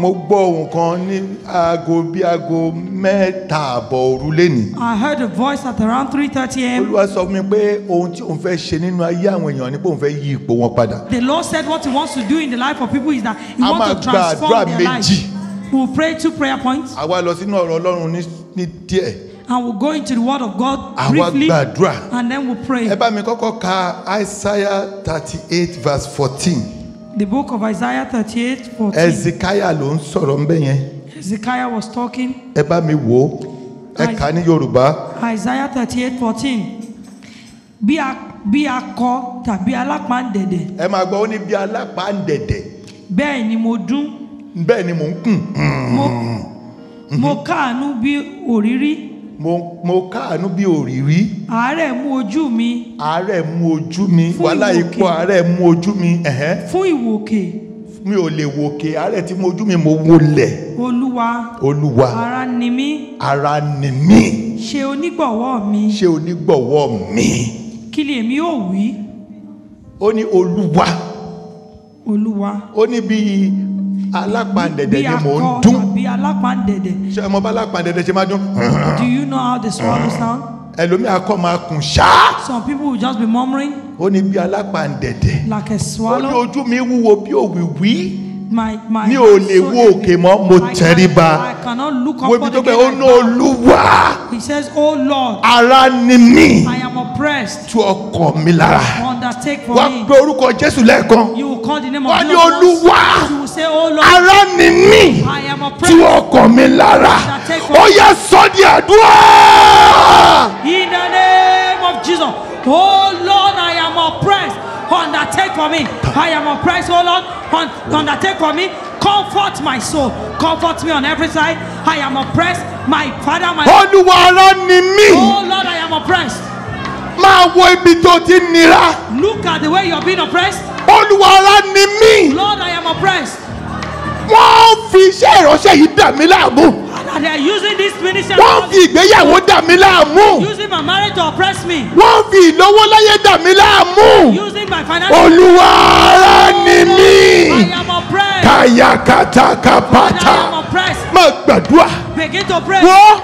Mo gbọ́ ohùn kan ní aago mẹ́ta àbọ̀ òru lẹ́ni. I heard a voice at around 3:30 a.m. Olúwa sọ fún mi pé ohun tí òun fẹ́ ṣe nínú ayé àwọn èèyàn ni pé òun fẹ́ yí ipò wọn padà. The Lord said what He wants to do in the life of people is that He A wants máa to gba transform àdúrà their life. méjì. We will pray 2 prayer points Àwa lọ sínú ọ̀rọ̀ Ọlọ́run ní díẹ̀. and we'll go into the Word of God Àwa briefly gbàdúrà. and then we'll pray. Ẹ bá mi kọ́kọ́ ka Isaiah 38 verse 14. The book of Isaiah 38:14. Ezekiah ló ń sọ̀rọ̀ ń bẹ̀ yẹn. Ezekiah was talking. Ẹ bá mi wò ó. Ẹ kà ní Yorùbá. Isaiah 38:14. Bí akọ tàbí alápáǹdẹ̀dẹ̀. Ẹ máa gbọ́ ó ní bí alápáǹdẹ̀dẹ̀. Bẹ́ẹ̀ ni mo dún. Bẹ́ẹ̀ ni mò ń kùn. Mo káàánú bí òrírí. Mo káàánú bí òrìrí. Àárẹ̀ mú ojú mi. Àárẹ̀ mú ojú mi. Fún Wàhálà ìwòkè. ipò àárẹ̀ mú ojú mi. Fún ìwòkè. Mi ò lè wòkè. Àárẹ̀ tí mú ojú mi mo wólẹ̀. Olúwa. Ara ni mí. Ara ni mí. Ṣe onígbọ̀wọ́ mi. Ṣé onígbọ̀wọ́ mi? Kí ni èmi yóò wí? Ó ní Olúwa. Ó ní bí alápáǹdẹ̀dẹ̀ ni mò ń dún. Bí alápáǹdẹ̀dẹ̀. Ṣé ọmọ bá alápáǹdẹ̀dẹ̀ ṣe máa dún? Do you know how the swallow sound? Ẹlòmíì akọ máa kùn ṣáá. Some people will just be murmuring Ó ní bí alápáǹdẹ̀dẹ̀. like a Ó ní swallow. ojú mi wúwo bí òwìwí. My Mi ò lè wo òkè mọ́, mo tẹríba. I cannot look Wo ibi upward tó again. bẹ̀ ó ná Olúwa. He says, "Oh Lord, Ara ni mí. I am oppressed. Tú ọkàn mi lára. Undertake for Wá me." pe orúkọ Jésù lẹ́ẹ̀kan. You will call the name of Wá ní Jesus. Olúwa. You will say, "Oh Lord, Ara ni mí. I am Tú oppressed." ọkàn mi lára. Ó yá sọ di àdúrà. In the name of Jesus. Oh Lord, I am oppressed. Undertake for me. I am oppressed, oh Lord. Undertake for me. Comfort my soul. Comfort me on every side. I am oppressed. My Father, my Olúwa ara ni mí. Oh Lord, I am oppressed. Máa wo ibi tó ti nira. Look at the way you are being oppressed. Olúwa ara ni mí. Lord, I am oppressed. Wọ́n fi iṣẹ́ ìránṣẹ́ yìí dà mí láàmú. And they are using this ministry. Wọ́n fi ìgbéyàwó dà mí láàmú. Using my marriage to oppress me. Wọ́n fi ìlówó láyé dà mí láàmú. Using my financial. Olúwa ara ni mí. I am oppressed. Kàyàkàtà I kàpàtà. am oppressed. Máa gbàdúrà. Begin to pray. Wọ́n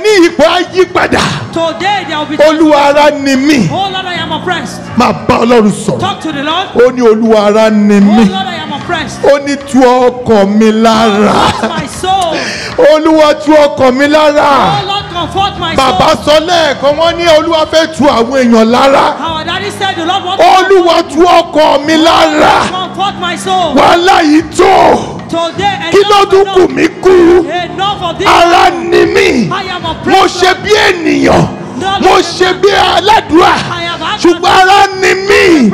ní ipò ayípadà. Today there will be. Olúwa ara ni mí. Oh Lord, I am oppressed. Máa bá Ọlọ́run sọ̀rọ̀. Talk to the Lord. Ó ní Olúwa ara ni Oh mí. Lord, I am oppressed. Ó ní tú ọkàn mi lára. Comfort my soul. Olúwa tú ọkàn mi lára. Oh Lord, comfort my Bàbá soul. sọ lẹ́ẹ̀kan wọ́n ní Olúwa fẹ́ tu àwọn èèyàn lára. Our daddy said the Lord wants Olúwa tú ọkàn mi lára. comfort my soul. Wàhálà yìí tó. Today, Kí ló tún kù mí kú? enough of this. Ara ni mí. I am Mo oppressed. ṣe bí ènìyàn. Mo ṣe bí aládùúrà. Ṣùgbọ́n ara ni mí.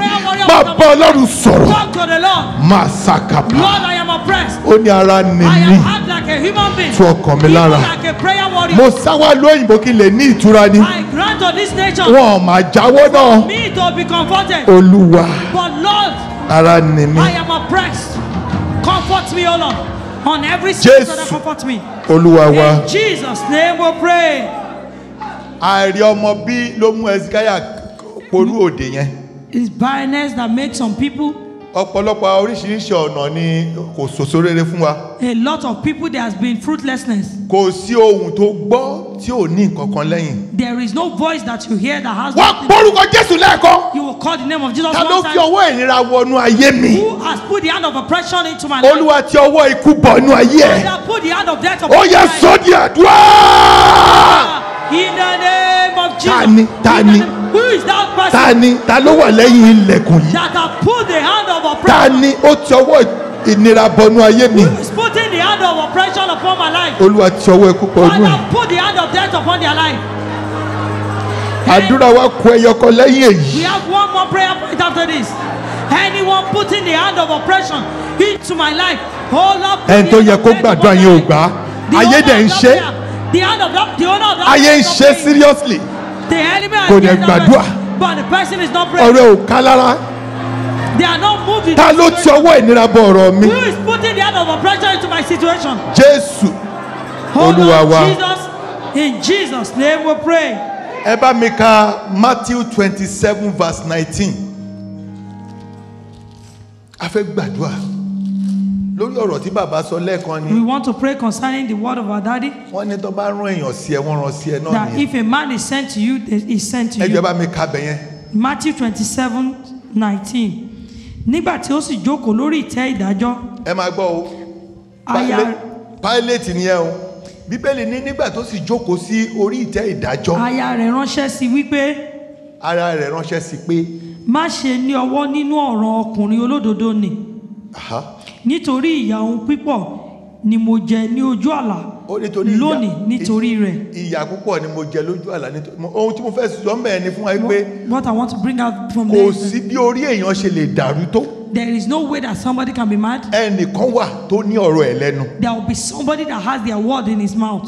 Bàbá Ọlọ́run sọ̀rọ̀. Talk to the Lord. Màsàkàpà. Lord, I am oppressed. Ó ní ara ni I mí. am act like a human being. Tú ọkàn mi Even lára. like a prayer warrior. Mo sáwá lóyìnbó kí n lè ní ìtura ni. I grant to this nation Wọ́n ò máa jáwọ́ náà. me to be comforted. Olúwa But Lord, ara ni mí. I am oppressed. Comfort me, O Lord. On every side, Jesus. comfort me. Olúwa wa. In Jesus' name we pray. Àìrí ọmọ bí ló mú Ezekiah polú òde yẹn. It's barrenness that makes some people. Ọ̀pọ̀lọpọ̀ oríṣiríṣi ọ̀nà ni kò sòso rere fún wa. A lot of people, there has been fruitlessness. Kò sí ohun tó gbọ́ tí ò ní nǹkan kan lẹ́yìn. There is no voice that you hear that has. Wọ́n gbórúkọ Jésù lẹ́ẹ̀kan. You will call the name of Jesus Ta ló one fi time. ọwọ́ ìnira wọnú ayé mi? Who has put the hand of oppression into my life? Olúwa ti ọwọ́ ikú bọ̀ nú ayé ẹ̀. Father, put the hand of death Ó upon yẹ my life. sọ di àdúrà. In the name of Jesus. Tani, tani. In the name- Who is that person Ta ni ta ló wà lẹ́yìn ilẹ̀kùn yìí? that have put the hand of Ta oppression? ni ó ti ọwọ́ ìnira bọnú ayé mi? Who is putting the hand of oppression upon my life? Olúwa ti ọwọ́ ikú bọ̀ nú ẹ̀. Father, put the hand of death upon their life. Àdúrà wa kù ẹyọkan lẹ́yìn We èyí. have one more prayer point after this. Anyone putting the hand of oppression into my life, oh Lord, put Ẹni the tó hand yẹ of kó death gbàdúrà upon yẹn their ò life. gbà. The Ayé owner dẹ̀ ń of that ṣe. prayer, the hand of that, the owner of that Ayé prayer ń is not ṣe praying. seriously. The enemy has Kò dẹ̀ given that gbàdúrà. person, but the person is not praying. Ọ̀rẹ́ ò ká lára. They are not moved in Ta this ló ti situation. ọwọ́ ìnira bọ ọ̀rọ̀ mi? Who is putting the hand of oppression into my situation? Jésù Oh Olúwa Lord wa. Jesus, in Jesus' name we pray. Ẹ bá mi ka Matthew 27 verse 19. A fẹ́ gbàdúrà. lórí ọ̀rọ̀ tí bàbá sọ lẹ́ẹ̀kan We ni want to pray concerning the word of our daddy. wọ́n ní tó bá rán èèyàn sí ẹ wọ́n rán sí ẹ náà That nìyẹn. if a man is sent to you, is sent to ẹ jẹ́ you. bá mi ka bẹ̀ yẹn. Matthew 27:19. Nígbà tí ó sì jókòó lórí ìtẹ́ ìdájọ́, ẹ máa gbọ́ o. aya Pilate nìyẹn o. Bíbélì ní nígbà tó sì jókòó sí orí ìtẹ́ ìdájọ́ aya rẹ̀ ránṣẹ́ sí wípé, ara rẹ̀ ránṣẹ́ sí pé má ṣe ní ọwọ́ nínú ọ̀ràn ọkùnrin olódodo nì, aha, nítorí ìyà ohun pípọ̀ ni mo jẹ ní ojú àlá ó nítorí lónìí nítorí rẹ̀. ìyà púpọ̀ ni mo jẹ lójú àlá nítorí ohun tí mo fẹ́ sọ mẹ́ẹ̀ ni fún wa pé What I want to bring out from kò this, sí bí orí èèyàn ṣe lè dàrú tó there is no way that somebody can be mad. ẹnìkan wà tó ní ọ̀rọ̀ ẹ̀ lẹ́nu There will be somebody that has their word in his mouth.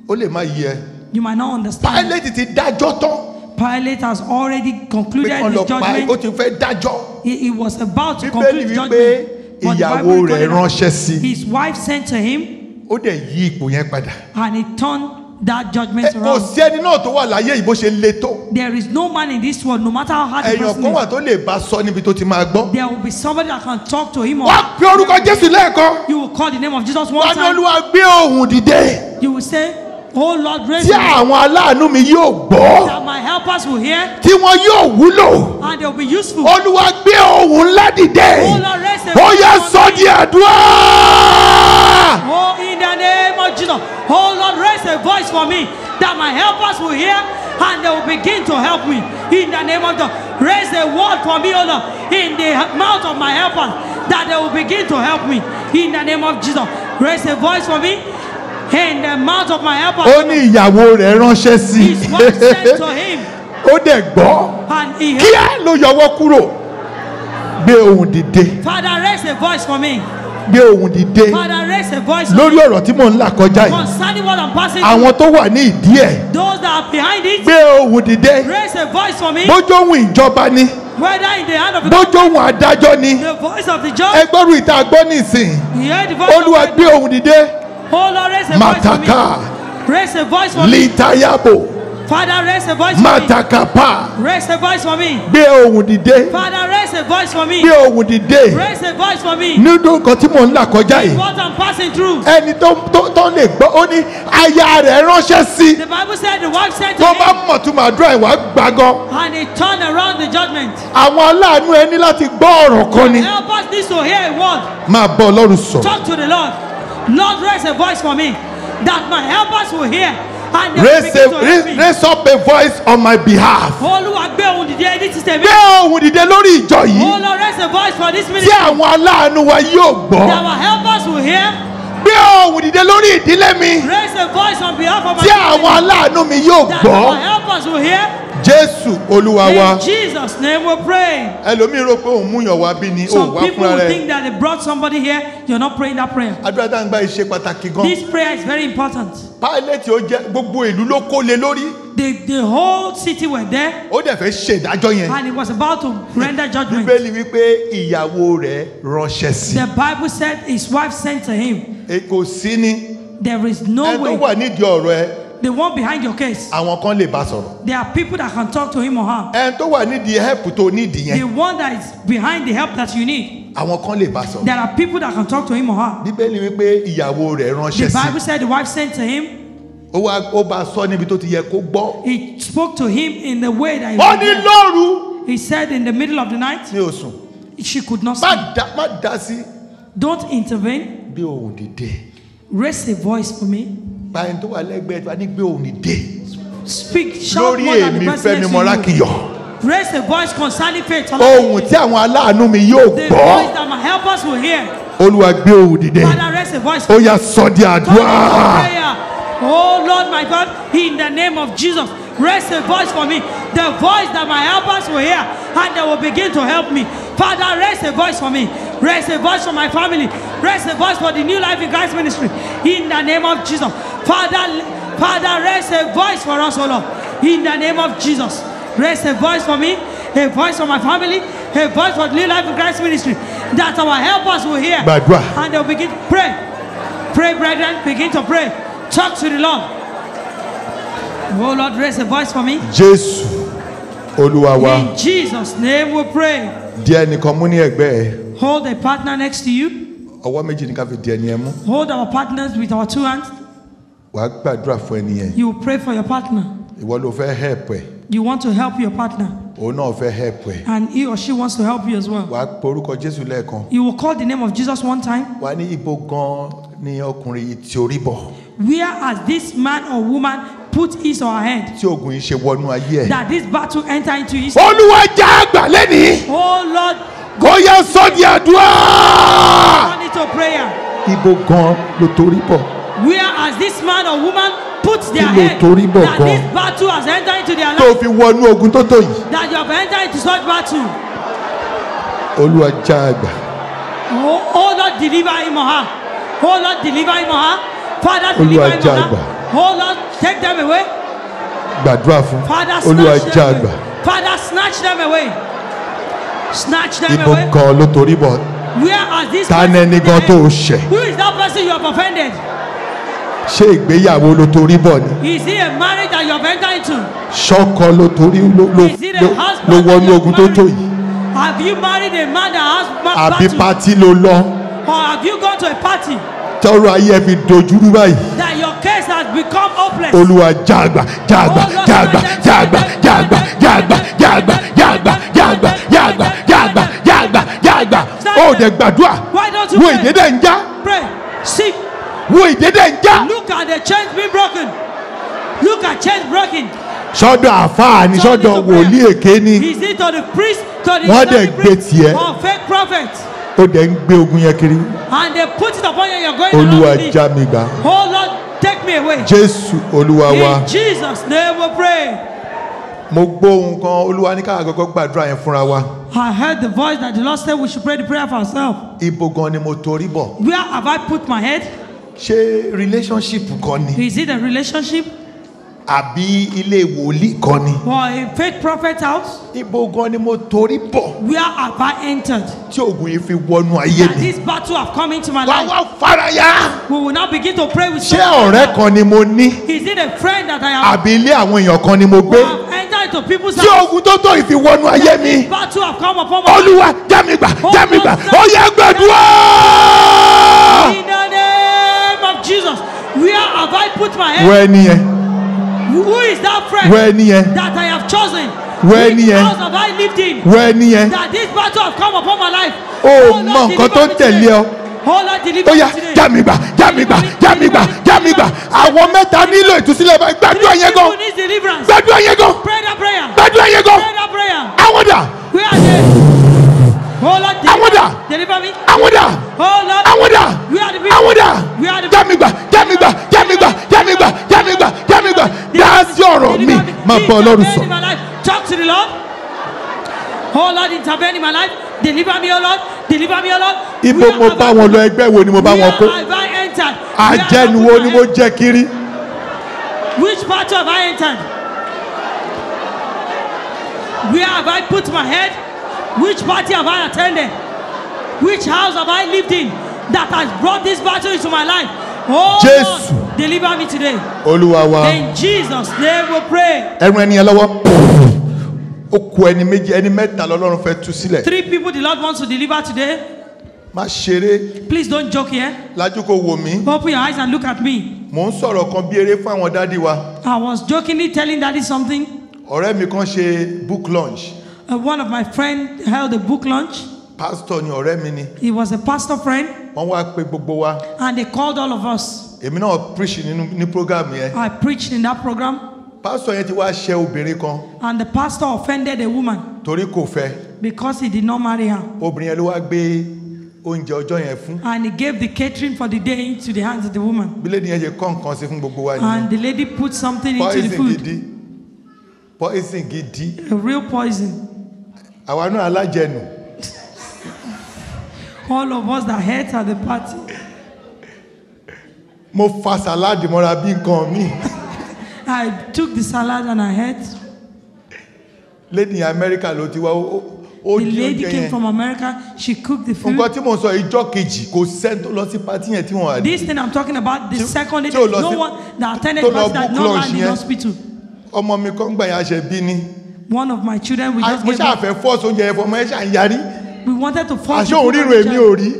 ó lè má yí ẹ. You might not understand. Pilate ti dájọ́ tán Pilate has already pé concluded kán his lọ pa ó judgment. ti fẹ́ dájọ́. He was about to Bíbélì conclude his wípé judgment. But the ìyàwó Bible rẹ̀ recorded ránṣẹ́ that sí his wife sent to him ó dẹ̀ yí ipò yẹn padà. and he turned that judgment Kò around. sí ẹni náà tó wà láyé yìí bó ṣe le tó. There is no man in this world, no matter how hard the èèyàn person kan wà is, tó lè bá sọ níbi tó ti máa gbọ́. there will be somebody that can talk to him. Or wá pe orúkọ Jésù lẹ́ẹ̀kan. you will call the name of Jesus wá one ní time. Olúwa gbé ohùn dìde You will say, oh Lord, raise tí me, àwọn aláàánú mi yóò gbọ́ that my helpers will hear tí wọn yóò wúlò. and they will be useful. Olúwa gbé ohùn ńlá dìde. Oh Lord, raise a ó yá voice sọ for di me. àdúrà. Oh, in the name of Jesus. Oh Lord, raise a voice for me that my helpers will hear and they will begin to help me. In the name of Jesus. Raise a word for me, oh Lord, in the mouth of my helpers that they will begin to help me. In the name of Jesus. Raise a voice for me in the mouth of my helpers. ó ní ìyàwó rẹ̀ ránṣẹ́ sí His wife sent to him ó dẹ̀ gbọ́ and he heard. kíá ló yọwọ́ kúrò. gbé ohùn dìde Father, raise a voice for me. gbé ohùn dìde Father, raise a voice for lórí me ọ̀rọ̀ tí mò ń là kọjá yìí. concerning what I'm passing through. àwọn tó wà ní ìdí ẹ̀ Those that are behind it, gbé ohùn dìde. raise a voice for me. bójú ohùn ìjọba ni Whether in the hand of the bójú ohùn adájọ́ ni the voice of the judge, ẹgbọ́rú ìta gbọ́ nísìn. you hear the voice Olúwa of gbé ohùn dìde. oh Lord, raise a voice for me. Mataka Raise a voice for me. litayabo Father, raise a voice for me. matakapa Raise a voice for me. gbé ohùn dìde. Father, raise a voice for me. gbé ohùn dìde. Raise a voice for me. nínú nǹkan tí mò ń là kọjá yìí. What I'm passing through. ẹni tó lè gbọ́ ó ní aya rẹ̀ ránṣẹ́ sí. The Bible said the wife said to tó bá him, mọ̀ tó máa dúrà ìwà gbàgán. and he turned around the judgment. àwọn aláàánú ẹni láti gbọ́ ọ̀rọ̀ kan ni. Help us need to hear a word. máa bọ́ Ọlọ́run sọ̀rọ̀. Talk to the Lord. Lord, raise a voice for me that my helpers will hear and they will begin to help me. raise up a voice on my behalf. Olúwa gbé ohùn dìde ní ti tèmi. gbé ohùn dìde lórí ìjọ Oh yìí Lord, raise a voice for this tí ministry àwọn aláàánú wa yóò that gbọ́. our helpers will hear. gbé ohùn dìde lórí ìdílé mi Raise a voice on behalf of my tí àwọn family aláàánú mi yóò that our gbọ́. helpers will hear. Jésù Olúwa wa. In Jesus' name we pray. ẹlòmíì rò pé òun múyàn wá bí ni ó Some wá people fúnra will rẹ̀. think that they brought somebody here. You're not praying that prayer. àdúrà tá à ń gbà yìí ṣe pàtàkì gan. This prayer is very important. Pilate ó jẹ́ gbogbo ìlú ló kó lé lórí. The whole city were there ó dẹ̀ fẹ́ ṣe ìdájọ́ yẹn. and he was about to render judgment. Bíbélì wípé ìyàwó rẹ̀ ránṣẹ́ sí. The Bible said his wife sent to him. kò sí ni There is no ẹni tó way. wà nídìí ọ̀rọ̀ ẹ The one behind your case. àwọn kan lè bá sọ̀rọ̀. There are people that can talk to him or her. ẹni tó wà nídìí help tó nídìí The yẹn one that is behind the help that you need. àwọn kan lè bá sọ̀rọ̀. There are people that can talk to him or her. Bíbélì wípé ìyàwó rẹ̀ ránṣẹ́ The sí. Bible said the wife sent to him. ó bá sọ níbi tó ti yẹ kó gbọ́. He spoke to him in the way that he ó would ní hear. lóru He said in the middle of the night, ní oṣù she could not má sleep. dá sí. Don't intervene. gbé ohùn dìde. Raise a voice for me. báyìí tó wà lẹ́gbẹ̀ẹ́ tó wà ní gbé ohùn dìde. Speak, shout lórí more than the èmi person Fẹ́mi next Mọ́rákìyọ̀. to you. Raise a voice concerning faith. ohùn tí àwọn aláàánú mi yóò The gbọ́. voice that my helpers will hear. Olúwa gbé ohùn dìde. Father, raise a voice ó for me. yá sọ di Turn it to àdúrà. prayer. Oh Lord my God, in the name of Jesus, raise a voice for me. The voice that my helpers will hear and they will begin to help me. Father, raise a voice for me. Raise a voice for my family. Raise a voice for the New Life in Christ ministry. In the name of Jesus. Father, raise a voice for us, oh Lord. In the name of Jesus. Raise a voice for me, a voice for my family, a voice for the New Life in Christ ministry. That our helpers will hear. Gbàdúrà. And they'll begin to pray. Pray, brethren, begin to pray. Talk to the Lord. Oh Lord, raise a voice for me. Jésù Olúwa wa. In Jesus' name we pray. Díẹ̀ nìkan mú ní ẹ̀gbẹ́ ẹ̀. Hold a partner next to you. ọwọ́ méjì ní ká fi di ẹni ẹ mú. Hold our partners with our 2 hands. Wàá gbàdúrà fún ẹni yẹn. You pray for your partner. Ìwọ ló fẹ́ help ẹ. You want to help your partner. Òun náà fẹ́ help ẹ. And he or she wants to help you as well. Wàá pe orúkọ Jésù lẹ́ẹ̀kan. You will call the name of Jesus one time. Wàá ní ibo gan ni ọkùnrin yìí tí orí bọ̀. Where has this man or woman put his or her hand? Tí ogun yìí ṣe wọnú ayé ẹ̀. That this battle enter into his. Olúwa já àgbà lẹ́nìí. Oh Lord. Kó yẹ sọ di àdúrà. Turn it to prayer. Ibo gan ló torí bọ̀. Where has this man or woman put their Kí ló head? torí bọ̀ That gan? this battle has entered into their Tó life. fi wọnú ogun tó tó yìí. That you have entered into such battle. Olúwa já àgbà. Oh Lord, deliver him or her. Oh Lord, deliver him or her. Father, deliver Olúwa him já or àgbà. her. Oh Lord, take them away. Gbàdúrà fún. Father, Olúwa snatch já them àgbà. away. Father, snatch them away. Snatch them Ibo away. gan ló torí bọ̀. Where has this Ta ni person ẹni gan put tó their o head? ṣẹ̀? Who is that person you have offended? Ṣé ìgbéyàwó ló torí bọ̀ ni? Is it a marriage that you have entered into? Ṣọ́kọ ló torí Is it a husband ló that wọnú you ogun have tó tó married? yìí? Have you married a man that has Àbí battle? pátí ló lọ? Or have you gone to a party Tọ́rọ̀ ayé ẹ fi dojúrú báyìí. that your case has become hopeless? Olúwa já àgbà, já àgbà, já àgbà, já àgbà, já àgbà, já àgbà, já àgbà, já àgbà, já àgbà, já àgbà, já àgbà, já àgbà, já àgbà. Ó dẹ̀ gbàdúrà. Why don't you Wo pray? ìdédé ń já. Pray. Seek. Wo ìdédé ń já. Look at the chains being broken. Look at chains broken. Sọ́dọ̀ àfáà ni Turn it sọ́dọ̀ to prayer. wòlíì èké ni. Is it to the priest, to the Wọ́n dẹ̀ Islamic gbé priest, tiẹ̀. or fake prophet? Ó dẹ̀ ń gbé ogun yẹn kiri. And they put it upon you, you're going Olúwa along with it. já mi gbà. Oh Lord, take me away. Jésù Olúwa wa. In Jesus' name we pray. Mo gbóhùn kan Olúwa ní ká àgọ́gọ́ gbàdúrà yẹn fúnra wa. I heard the voice that the Lord said we should pray the prayer for ourselves. Ibo gan ni mo torí bọ̀. Where have I put my head? Ṣé relationship kan ni? Is it a relationship Àbí ilé wòlíì kan ni? or a fake prophet's house? Ibo gan ni mo torí bọ̀. Where have I entered? Tí ogun yìí fi wọnú ayé That mi. this battle have come into my Wá life. wá faraya. We will now begin to pray with Ṣé someone. ọ̀rẹ́ kan ni mo ní? Is it a friend that I have? Àbí ilé àwọn èèyàn kan ni mo Who gbé? have entered into people's Tí house? ogun tó tó yìí fi wọnú ayé mi. This battle have come upon my life. Olúwa já mi gbà, já mi gbà. Ó yẹ gbàdúrà. In the name of Jesus. Where have I put my head? Wọ ẹni yẹn. Who is that friend Wọ ẹni yẹn. that I have chosen? Where Which ni ẹ? house have I lived in? Wọ ẹni yẹn. That this battle have come upon my life. O Oh, mọ Lord, nǹkan tó ń deliver me tẹ̀lé today. ọ. Oh Lord, deliver Ó yá me today. já mi gbà, já mi gbà, já mi gbà, já mi gbà. Àwọn mẹ́ta nílò ìtúsílẹ̀ báyìí. Gbàdúrà Three yẹn gan. people need deliverance. Gbàdúrà yẹn gan. Pray that prayer. Gbàdúrà yẹn gan. Pray that prayer. Àwọn dà. Where are they? Oh Lord, Àwọn dà. deliver me. Àwọn dà. Oh Lord, Àwọn dà. where are the people? Àwọn dà. Where are the Já mi gbà, já mi gbà, já mi gbà, já mi gbà, já mi gbà, já mi gbà. Dá sí ọ̀rọ̀ mi. Máa bọ̀ Ọlọ́run Intervene sọ. in my life. Talk to the Lord. Oh Lord, intervene in my life. Deliver me, oh Lord. Deliver me, oh Lord. Ibo Where mo have bá I- wọn lọ ẹgbẹ́ wo ni mo bá wọn kó? Where have I entered? Where have I Àjẹnu put wo my ni mo head? jẹ kiri? Which part have I entered? Where have I put my head? Which party have I attended? Which house have I lived in that has brought this battle into my life? Oh Jesus. Lord, deliver me today. Olúwa wa. In Jesus' name we pray. Ẹrun ẹni yẹn lọ́wọ́. Ó kù ẹni méjì, ẹni mẹ́ta lọ́lọ́run fẹ́ tú sílẹ̀. 3 people the Lord wants to deliver today. Má ṣeré. Please don't joke here. Lájú kò wò mí. Open your eyes and look at me. Mò ń sọ̀rọ̀ kan bí eré fún àwọn dádì wa. I was jokingly telling Daddy something. Ọ̀rẹ́ mi kan ṣe book launch. One of my friends held a book launch. Pastor ni ọ̀rẹ́ mi ni. He was a pastor friend, Wọ́n wá pè gbogbo wa. and they called all of us. Èmi náà preach ní program yẹn. I preached in that program, Pastor yẹn ti wá ṣẹ́ obìnrin kan and the pastor offended a woman torí kò fẹ́. because he did not marry her. Obìnrin yẹn ló wá gbé oúnjẹ ọjọ́ yẹn fún. And he gave the catering for the day into the hands of the woman. Bílẹ̀ ni yẹn ṣe kọ́ nǹkan sí fún gbogbo wa And nìyẹn. the lady put something into the Poison food, gidi. Poison gidi. a real poison. Àwa náà alájẹnù. All of us that ate at the party. Mo fa sàláàdì mọ́ra bí nǹkan mi. I took the salad and I ate. Lady America ló ti wá ó The jí lady oúnjẹ came yẹn. from America. She cooked the food. Nǹkan tí mo sọ ìjọ́ kejì kò sẹ́ni tó lọ sí pátí yẹn tí wọ́n wà ní. This thing I'm talking about, the second day, tí o there's lọ no sí- one that attended tó lọ party that book no launch land in yẹn. hospital. Ọmọ mi kan gbà yẹn aṣẹ bí ni. One of my children, we just Mo gave ṣáà up. fẹ́ fọ́ọ̀sì oúnjẹ yẹn fún ọmọ ẹ̀ ṣáà ń yarí. We wanted to force Àṣé òun ríro èmi ò rí.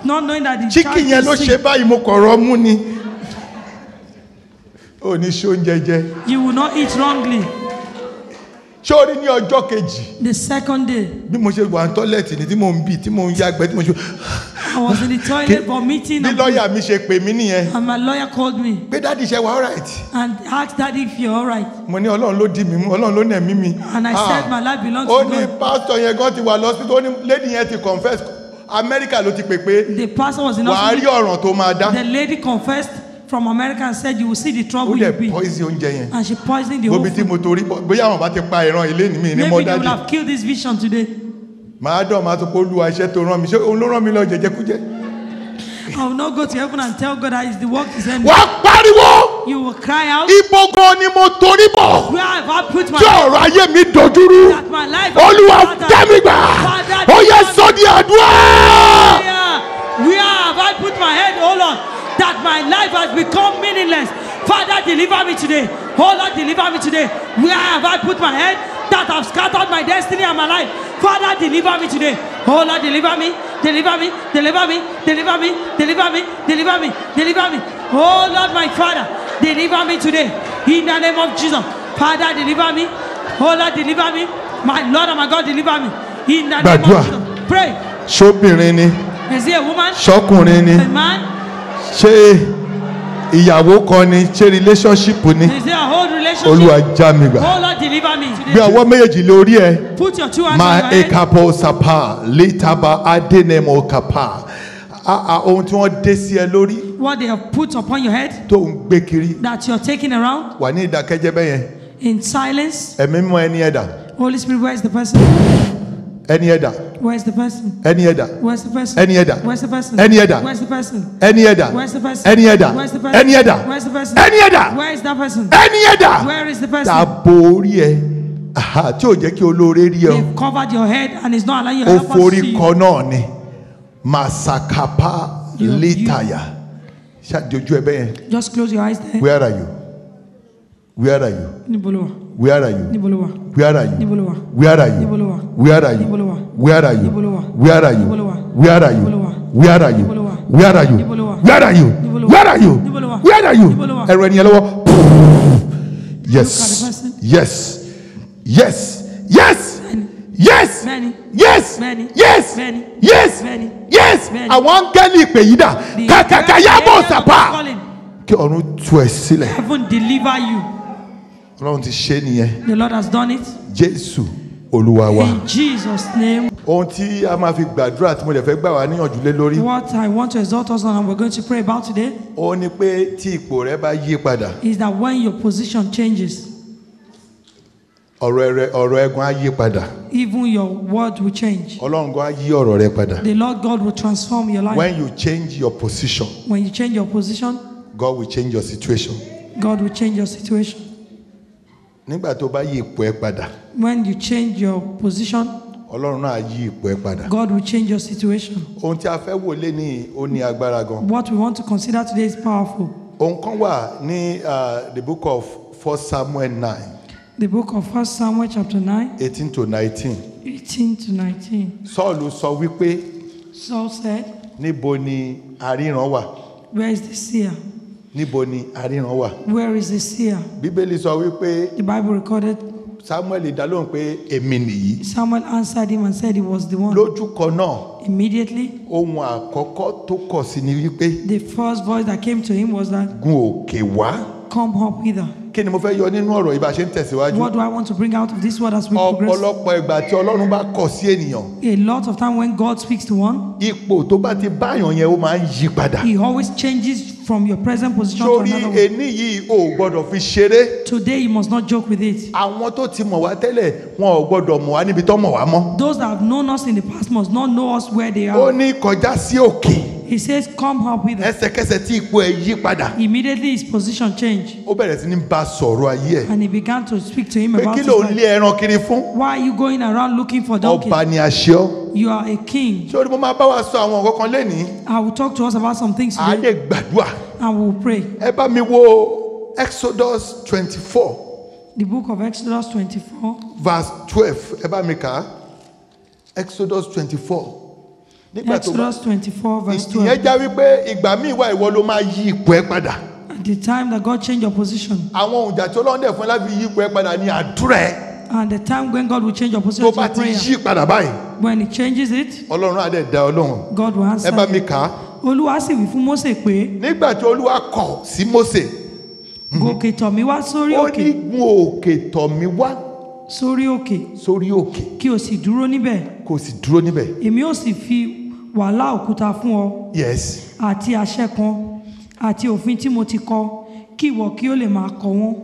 not knowing that the chicken yẹn child ló is ṣe sick. báyìí mo kọ̀rọ̀ mú ni. Ó ní ṣó ń jẹjẹ. You will not eat wrongly. Ṣé o rí ní ọjọ́ kejì? The second day, Bí mo ṣe wà ní tọ́lẹ̀tì ni tí mò ń bì tí mò ń yàgbẹ́ tí mo ṣe. I was in the toilet for meeting, Bí and lọ́ọ̀yà mi ṣe pè mí nìyẹn. my lawyer called me Pé dáàdi ṣe wà alright. and asked Daddy if you're all right. Mo ní Ọlọ́run ló dì mí mú, Ọlọ́run ló nẹ̀ mí mi. And I said my life belongs Ó to ní God. pásítọ̀ yẹn gan ti wà lọ́sítọ̀, ó ní lady yẹn ti confess. Amẹ́ríkà ló ti pè pé The pastor was in wàá rí hospital. ọ̀ràn tó máa dá. The lady confessed from America and said, you will see the Ó trouble you'll dẹ̀ be. poison oúnjẹ yẹn. And she poisoned the whole Gbóbi tí food. mo torí bóyá àwọn bá ti pa ìran ilé ní mi ní Maybe mọ́ they would dájú. have killed this vision today. Màá dọ̀ máa tó kó lu iṣẹ́ tó rán mi. Ṣé òun ló rán mi lọ jẹjẹkújẹ? I will not go to heaven and tell God that it's the work is ended. Wàá pariwo! You will cry out, Ibo gan ni mo torí bọ̀. where have I put my Tí ọ̀rọ̀ ayé mi dojúrú. that my life Olúwa dá mi gbà. Ó yẹ sọ di àdúrà. Where have I put my head, oh Lord, that my life has become meaningless? Father, deliver me today. Oh Lord, deliver me today. Where have I put my head that have scattered my destiny and my life? Father, deliver me today. Oh Lord, deliver me, deliver me, deliver me, deliver me, deliver me, deliver me, deliver me. Oh Lord, my Father, deliver me today. In the name of Jesus. Father, deliver me. Oh Lord, deliver me. My Lord and my God, deliver me. In the name Gbàdúrà. of Jesus. Pray. Ṣóbìnrin ni, Is he a woman? ṣọkùnrin ni, A man? ṣé ìyàwó kan ni, ṣé relationship ni? Is there a whole relationship? Olúwa já mi gbà. Oh Lord, deliver me. Gbé ọwọ́ méjèèjì lórí ẹ. Put your two hands Ma on your head. ekapo sapa litaba adenemo kapa. Ohun tí wọ́n dé sí ẹ lórí What they have put upon your head tó ń gbé kiri that you're taking around wà ní ìdákẹ́jẹ́ bẹ́yẹn. in silence. Ẹ̀mí mímọ́ ẹni ẹ̀dà. Holy Spirit, where's the person? Ẹni ẹ̀dà. Where's the person? Ẹni ẹ̀dà. Where's the person? Ẹni ẹ̀dà. Where's the person? Ẹni ẹ̀dà. Where's the person? Ẹni ẹ̀dà. Where's the person? Ẹni ẹ̀dà. Where's the person? Ẹni ẹ̀dà. Where's the person? Ẹni ẹ̀dà. Where is that person? Ẹni ẹ̀dà. Where is the person? Tàbó orí ẹ. Aha, tí ò jẹ́ kí olóore rí ẹ. They've covered your head and it's not allowing your Ó help us to forí see you. kọ náà ni. Masakapa You- litaya. Ṣáàdì ojú ẹ bẹ́yẹn. Just close your eyes there. Where are you? Where are you? Nibolowa. Where are you? Nibolowa. Where are you? Nibolowa. Where are you? Nibolowa. Where are you? Nibolowa. Where are you? Nibolowa. Where are you? Nibolowa. Where are you? Nibolowa. Where are you? Nibolowa. Where are you? Nibolowa. Where are you? Nibolowa. Where are you? Nibolowa. Where are you? Nibolowa. Ẹ̀rọ ẹni yẹn lọ́wọ́. Look at the Yes. person. Yes. Yes. Yes. Yes. Many. Yes. Many. Yes. Many. Yes. Many. Yes. Many. Àwọn áńgẹ́lì ìpè yìí dà. The Kàkàkà angel yábọ̀ of sàpà. calling. Kí ọ̀run tú ẹ sílẹ̀. Heaven deliver you. Ọlọ́run ti ṣe é nìyẹn. The Lord has done it. Jésù Olúwa wa. In Jesus' name. Ohun tí a máa fi gbàdúrà tí mo lè fẹ́ gbà wá níyànjú lé lórí. What I want to exhort us on and we're going to pray about today Ó ní pé tí ipò rẹ bá yí padà, is that when your position changes, ọ̀rọ̀ ẹ̀gún á yí padà. even your word will change. Ọlọ́run gan á yí ọ̀rọ̀ rẹ padà. The Lord God will transform your life. When you change your position, When you change your position, God will change your situation. God will change your situation. Nígbà tó bá yí ipò ẹ padà, When you change your position, Ọlọ́run náà á yí ipò ẹ padà. God will change your situation. Ohun tí a fẹ́ wò lé ní ó ní agbára gan. What we want to consider today is powerful. Ohun kan wà ní the book of 1 Samuel 9, The book of 1 Samuel chapter 9, 18 to 19. 18 to 19. Sọ́ọ̀lù sọ wípé Saul said, níbo ni aríran wà? where is the seer? Níbo ni aríran wà? Where is the seer? Bíbélì sọ wípé The Bible recorded Samuel dá lóhùn pé èmi nìyí. Samuel answered him and said he was the one. Lójú kan náà, Immediately, ohun àkọ́kọ́ tó kọ̀ sí ni wípé the first voice that came to him was that, gun òkè wá. come up hither. Kí ni mo fẹ́ yọ nínú ọ̀rọ̀ yìí bá ṣe ń tẹ̀síwájú? What do I want to bring out of this word as we progress? Ọ̀pọ̀lọpọ̀ ìgbà tí Ọlọ́run bá kọ̀ sí ènìyàn, A lot of time when God speaks to one, ipò tó bá ti báyàn yẹn ó máa ń yí padà. he always changes from your present position to Sórí another one. ení yìí ò gbọ́dọ̀ fi ṣeré. Today you must not joke with it. Àwọn tó ti mọ̀ wá tẹ́lẹ̀ wọn ò gbọ́dọ̀ mọ̀ wá níbi tó mọ̀ wá mọ́. Those that have known us in the past must not know us where they Ó are. ní kọjá sí òkè. He says, come up hither. Ẹsẹ̀kẹsẹ̀ tí ipò ẹ̀ yí padà, Immediately his position changed. ó bẹ̀rẹ̀ sí ní bá a sọ̀rọ̀ ayé ẹ̀. And he began to speak to him Pé about kí his ló ń life. lé ẹran kiri fún? Why are you going around looking for donkey? Ọba ni aṣẹ ọ́. You are a king. Sórí mo máa bá wa sọ àwọn nǹkan kan lénìí. I will talk to us about some things À á today lè gbàdúrà. and we will pray. Ẹ bá mi wo Exodus 24 The book of Exodus 24, verse 12. Ẹ bá mi kà á. Exodus 24 nígbà tó bá Exodus 24 verse ìyẹn 12. já wípé ìgbà míì wà ìwọ ló máa yí ipò ẹ padà. At the time that God changed your position, àwọn òǹjà tí Ọlọ́run dẹ̀ fún ẹ láti yí ipò ẹ padà ní àdúrà ẹ. and the time when God will change your tó position bá to ti prayer, yí padà báyìí when He changes it, Ọlọ́run á dẹ̀ dá Ọlọ́run. God will answer ẹ bá mi you. kà á. Olúwa sì wí fún Mósè pé, nígbà tí Olúwa kọ̀ sí Mósè gòkè tọ̀ mí wá sórí ó òkè, ní gun òkè tọ̀ mí wá sórí òkè, sórí òkè kí o sì dúró níbẹ̀. kó o sì dúró níbẹ̀. Èmi ó sì fi wàhálà òkúta fún ọ, yes àti àṣẹ kan, àti òfin tí mo ti kọ, kí ìwọ kí ó lè máa kọ wọ́n.